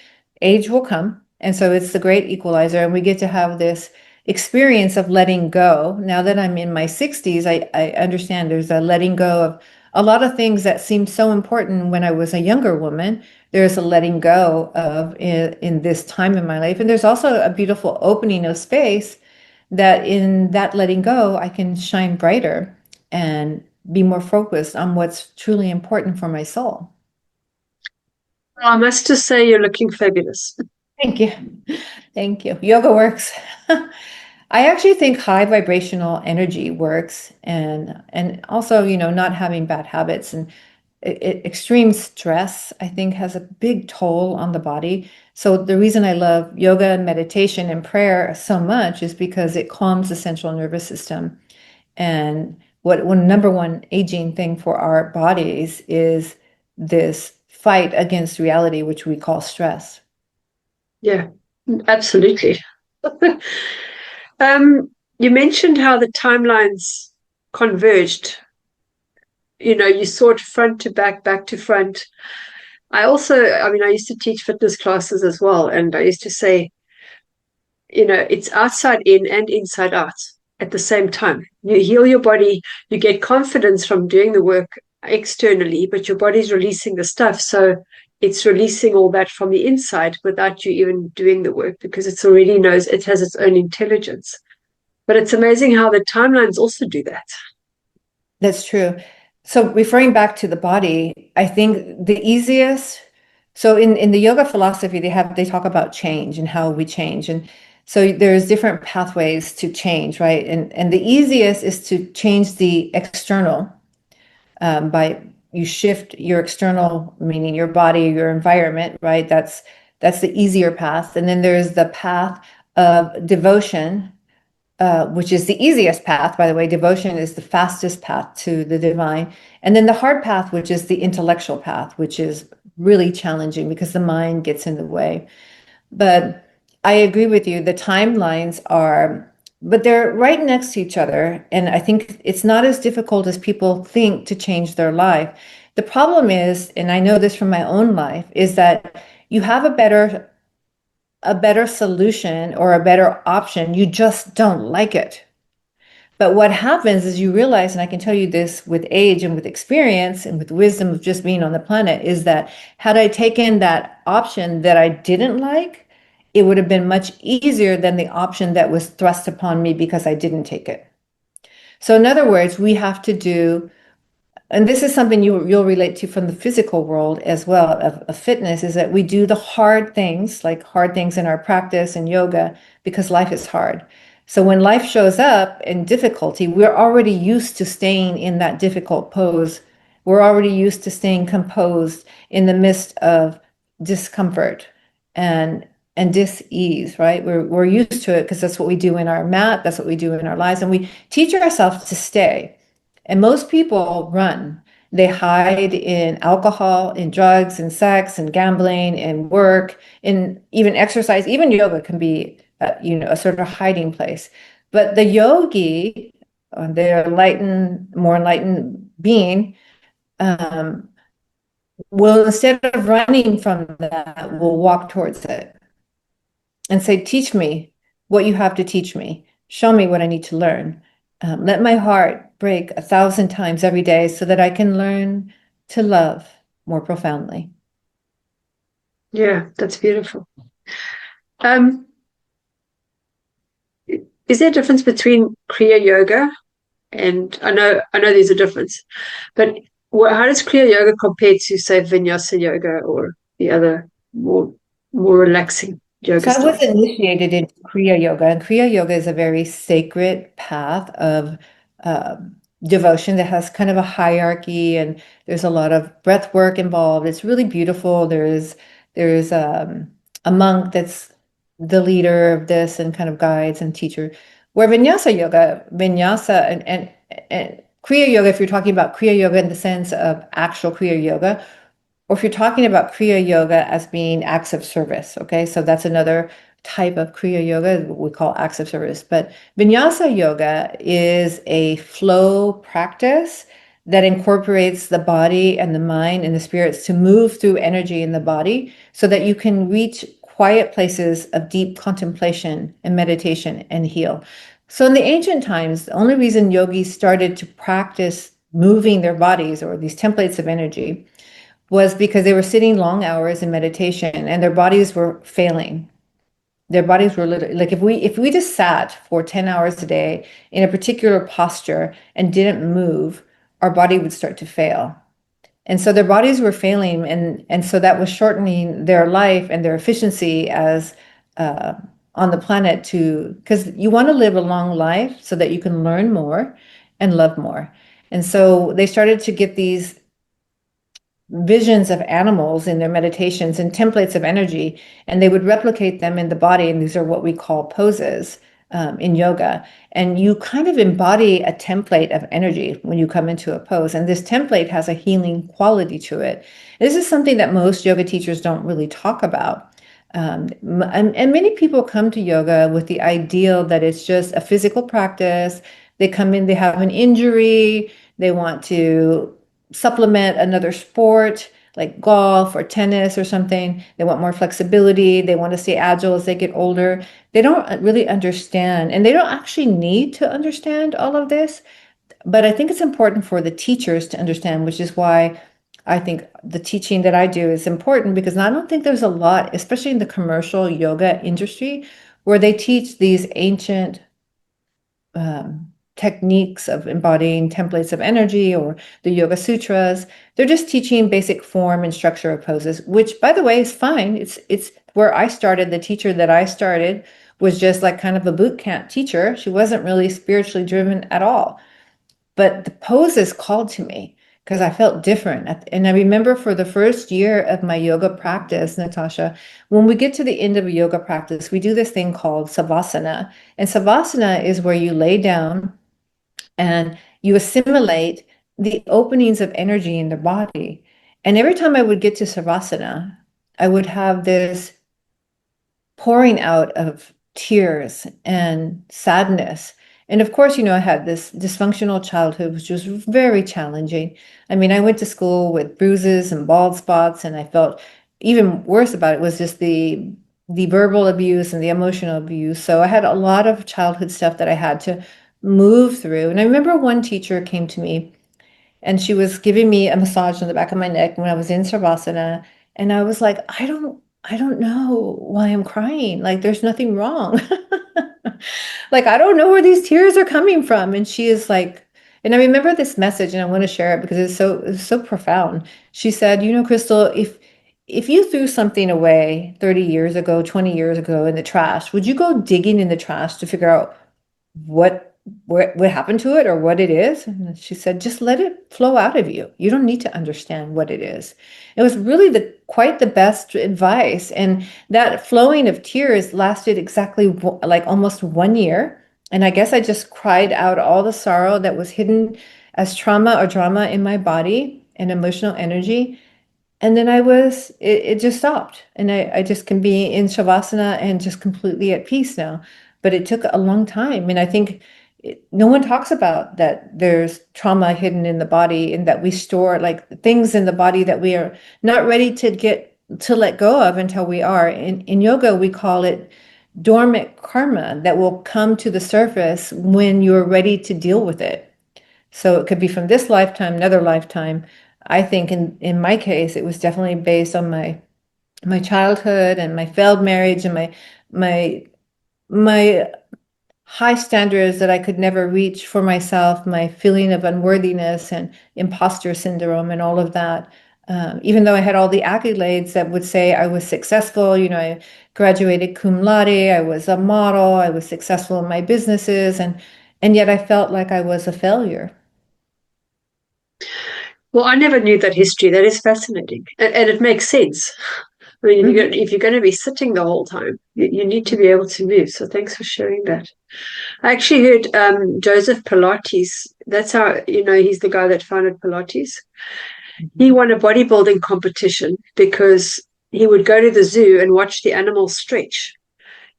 Age will come. And so it's the great equalizer. And we get to have this experience of letting go. Now that I'm in my 60s, I understand there's a letting go of a lot of things that seemed so important when I was a younger woman. There's a letting go of in this time in my life. And there's also a beautiful opening of space that in that letting go, I can shine brighter and be more focused on what's truly important for my soul. Well, I must just say you're looking fabulous. Thank you. Thank you. Yoga works. I actually think high vibrational energy works and also, not having bad habits and extreme stress, I think has a big toll on the body. So the reason I love yoga and meditation and prayer so much is because it calms the central nervous system. And what one number one aging thing for our bodies is this fight against reality, which we call stress. Yeah, absolutely. You mentioned how the timelines converged. You saw it front to back, back to front. I used to teach fitness classes as well. And I used to say, it's outside in and inside out at the same time. You heal your body, you get confidence from doing the work externally, but your body's releasing the stuff. So it's releasing all that from the inside without you even doing the work because it already knows it has its own intelligence. But it's amazing how the timelines also do that. That's true. So referring back to the body, I think the easiest, so in the yoga philosophy, they talk about change and how we change. And so there's different pathways to change, right? And the easiest is to change the external by you shift your external, meaning your body, your environment, right? That's the easier path. And then there's the path of devotion, which is the easiest path, by the way. Devotion is the fastest path to the divine. And then the hard path, which is the intellectual path, which is really challenging because the mind gets in the way. But I agree with you. The timelines but they're right next to each other. And I think it's not as difficult as people think to change their life. The problem is, and I know this from my own life, is that you have a better solution or a better option. You just don't like it. But what happens is you realize, and I can tell you this with age and with experience and with wisdom of just being on the planet, is that had I taken that option that I didn't like, it would have been much easier than the option that was thrust upon me because I didn't take it. So in other words, we have to do, and this is something you'll relate to from the physical world as well of fitness, is that we do the hard things, like hard things in our practice and yoga, because life is hard. So when life shows up in difficulty, we're already used to staying in that difficult pose. We're already used to staying composed in the midst of discomfort and dis-ease, right? We're used to it because that's what we do in our mat, that's what we do in our lives, and we teach ourselves to stay. And most people run. They hide in alcohol, in drugs, in sex, in gambling, in work, in even exercise. Even yoga can be, a sort of hiding place. But the yogi, more enlightened being, um, will instead of running from that, will walk towards it and say, "Teach me what you have to teach me. Show me what I need to learn. Let my heart break 1,000 times every day so that I can learn to love more profoundly. Yeah, that's beautiful. Um, is there a difference between Kriya Yoga and I know there's a difference, but how does Kriya Yoga compare to say Vinyasa Yoga or the other more relaxing yoga So I was styles? initiated into Kriya Yoga, and Kriya Yoga is a very sacred path of devotion that has kind of a hierarchy, and there's a lot of breath work involved. It's really beautiful. There's a monk that's the leader of this and kind of guides and teacher. Where Vinyasa and Kriya Yoga, if you're talking about Kriya Yoga in the sense of actual Kriya Yoga, or if you're talking about Kriya Yoga as being acts of service, okay? So that's another type of Kriya Yoga, what we call acts of service. But Vinyasa Yoga is a flow practice that incorporates the body and the mind and the spirits to move through energy in the body so that you can reach quiet places of deep contemplation and meditation and heal. So in the ancient times, the only reason yogis started to practice moving their bodies or these templates of energy was because they were sitting long hours in meditation and their bodies were failing. Their bodies were literally like if we just sat for 10 hours a day in a particular posture and didn't move, our body would start to fail. And so their bodies were failing, and so that was shortening their life and their efficiency as uh, on the planet to because you want to live a long life so that you can learn more and love more. And so they started to get these visions of animals in their meditations and templates of energy, and they would replicate them in the body. And these are what we call poses in yoga. And you kind of embody a template of energy when you come into a pose. And this template has a healing quality to it. This is something that most yoga teachers don't really talk about. And many people come to yoga with the ideal that it's just a physical practice. They come in, they have an injury, they want to supplement another sport like golf or tennis or something. They want more flexibility. They want to stay agile as they get older. They don't really understand, and they don't actually need to understand all of this. But I think it's important for the teachers to understand, which is why I think the teaching that I do is important because I don't think there's a lot, especially in the commercial yoga industry, where they teach these ancient techniques of embodying templates of energy or the Yoga Sutras. They're just teaching basic form and structure of poses, which, by the way, is fine. It's where I started. The teacher that I started was just like kind of a boot camp teacher. She wasn't really spiritually driven at all. But the poses called to me because I felt different. And I remember for the first year of my yoga practice, Natasha, when we get to the end of a yoga practice, we do this thing called savasana. And savasana is where you lay down and you assimilate the openings of energy in the body. And every time I would get to savasana, I would have this pouring out of tears and sadness. And of course, I had this dysfunctional childhood, which was very challenging. I mean, I went to school with bruises and bald spots, and I felt even worse about it was just the verbal abuse and the emotional abuse. So I had a lot of childhood stuff that I had to move through. And I remember one teacher came to me and she was giving me a massage on the back of my neck when I was in Savasana. And I was like, I don't know why I'm crying. Like, there's nothing wrong. Like, I don't know where these tears are coming from. And she is like, and I remember this message and I want to share it because it's so profound. She said, Chrystal, if you threw something away 30 years ago, 20 years ago in the trash, would you go digging in the trash to figure out what what happened to it or what it is? And she said, just let it flow out of you. You don't need to understand what it is. It was really quite the best advice. And that flowing of tears lasted exactly like almost 1 year. And I guess I just cried out all the sorrow that was hidden as trauma or drama in my body and emotional energy. And then it just stopped. And I just can be in Shavasana and just completely at peace now. But it took a long time. And I think no one talks about that there's trauma hidden in the body and that we store like things in the body that we are not ready to let go of until we are. In yoga, we call it dormant karma that will come to the surface when you're ready to deal with it. So it could be from this lifetime, another lifetime. I think in my case, it was definitely based on my childhood and my failed marriage and my high standards that I could never reach for myself, my feeling of unworthiness and imposter syndrome and all of that. Even though I had all the accolades that would say I was successful, you know, I graduated cum laude, I was a model, I was successful in my businesses, and yet I felt like I was a failure. Well, I never knew that history. That is fascinating. And it makes sense. I mean, Mhm. if you're going to be sitting the whole time, you need to be able to move. So thanks for sharing that. I actually heard Joseph Pilates. That's how, he's the guy that founded Pilates. He won a bodybuilding competition because he would go to the zoo and watch the animals stretch.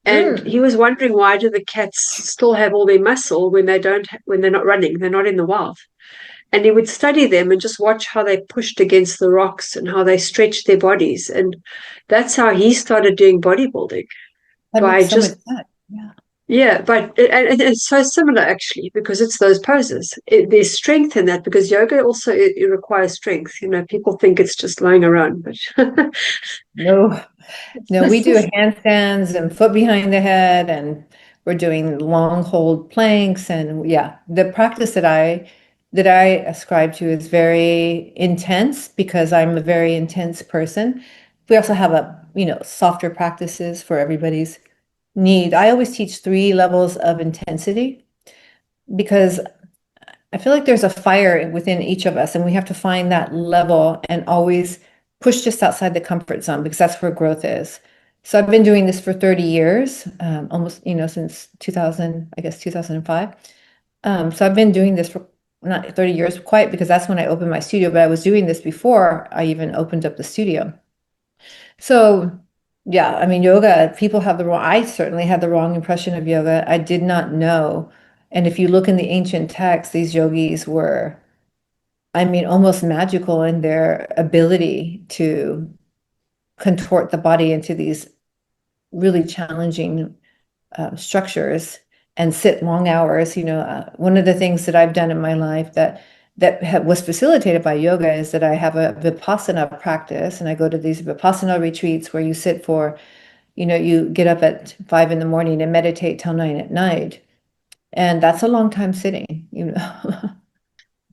And he Mm. was wondering, why do the cats still have all their muscle when when they're not running, they're not in the wild? And he would study them and just watch how they pushed against the rocks and how they stretched their bodies. And that's how he started doing bodybuilding, That by makes so much just, sense. Yeah. yeah, but it's so similar actually, because it's those poses. There's strength in that, because yoga also, it requires strength. People think it's just lying around, but No, no, we do handstands and foot behind the head, and we're doing long hold planks. And yeah, the practice that I ascribe to is very intense because I'm a very intense person. We also have softer practices for everybody's need. I always teach 3 levels of intensity because I feel like there's a fire within each of us, and we have to find that level and always push just outside the comfort zone because that's where growth is. So I've been doing this for 30 years, almost, since 2000, I guess 2005. So I've been doing this for not 30 years quite because that's when I opened my studio, but I was doing this before I even opened up the studio. So yeah, I mean, yoga, people have I certainly had the wrong impression of yoga. I did not know. And if you look in the ancient texts, these yogis were, I mean, almost magical in their ability to contort the body into these really challenging structures and sit long hours. One of the things that I've done in my life was facilitated by yoga is that I have a Vipassana practice, and I go to these Vipassana retreats where you sit for, you get up at 5 in the morning and meditate till 9 at night. And that's a long time sitting.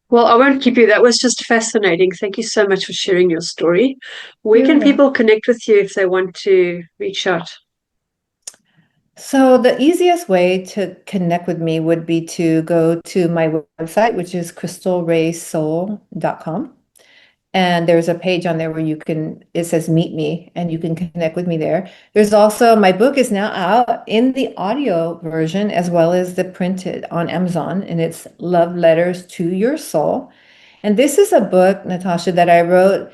well, I won't keep you. That was just fascinating. Thank you so much for sharing your story. Where You're can welcome. people connect with you if they want to reach out? So the easiest way to connect with me would be to go to my website, which is crystalraesoul.com. And there's a page on there where it says meet me, and you can connect with me there. There's also, my book is now out in the audio version as well as the printed on Amazon, and it's Love Letters to Your Soul. And this is a book, Natasha, that I wrote,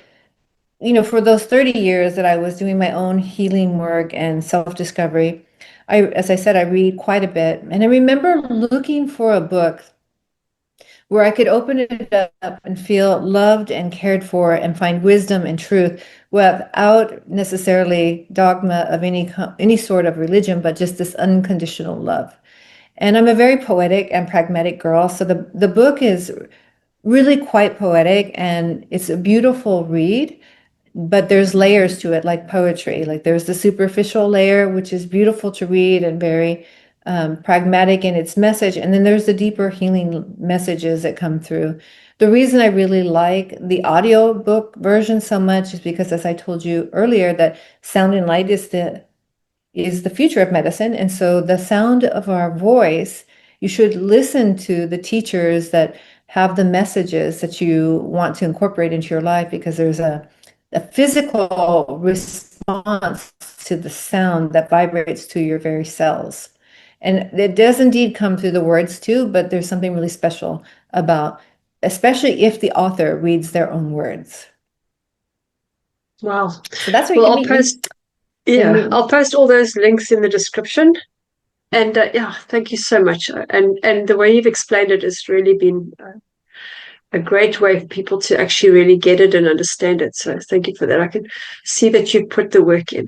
for those 30 years that I was doing my own healing work and self-discovery. As I said, I read quite a bit. And I remember looking for a book where I could open it up and feel loved and cared for and find wisdom and truth without necessarily dogma of any sort of religion, but just this unconditional love. And I'm a very poetic and pragmatic girl, so the book is really quite poetic, and it's a beautiful read, but there's layers to it, like poetry. Like there's the superficial layer, which is beautiful to read and very pragmatic in its message. And then there's the deeper healing messages that come through. The reason I really like the audio book version so much is because, as I told you earlier, that sound and light is the future of medicine. And so the sound of our voice, you should listen to the teachers that have the messages that you want to incorporate into your life, because there's a physical response to the sound that vibrates to your very cells. And it does indeed come through the words too, but there's something really special about, especially if the author reads their own words. Wow. So that's where you Well, can meet me. yeah, I'll post all those links in the description. And yeah, thank you so much. And the way you've explained it has really been a great way for people to actually really get it and understand it. So thank you for that. I can see that you put the work in.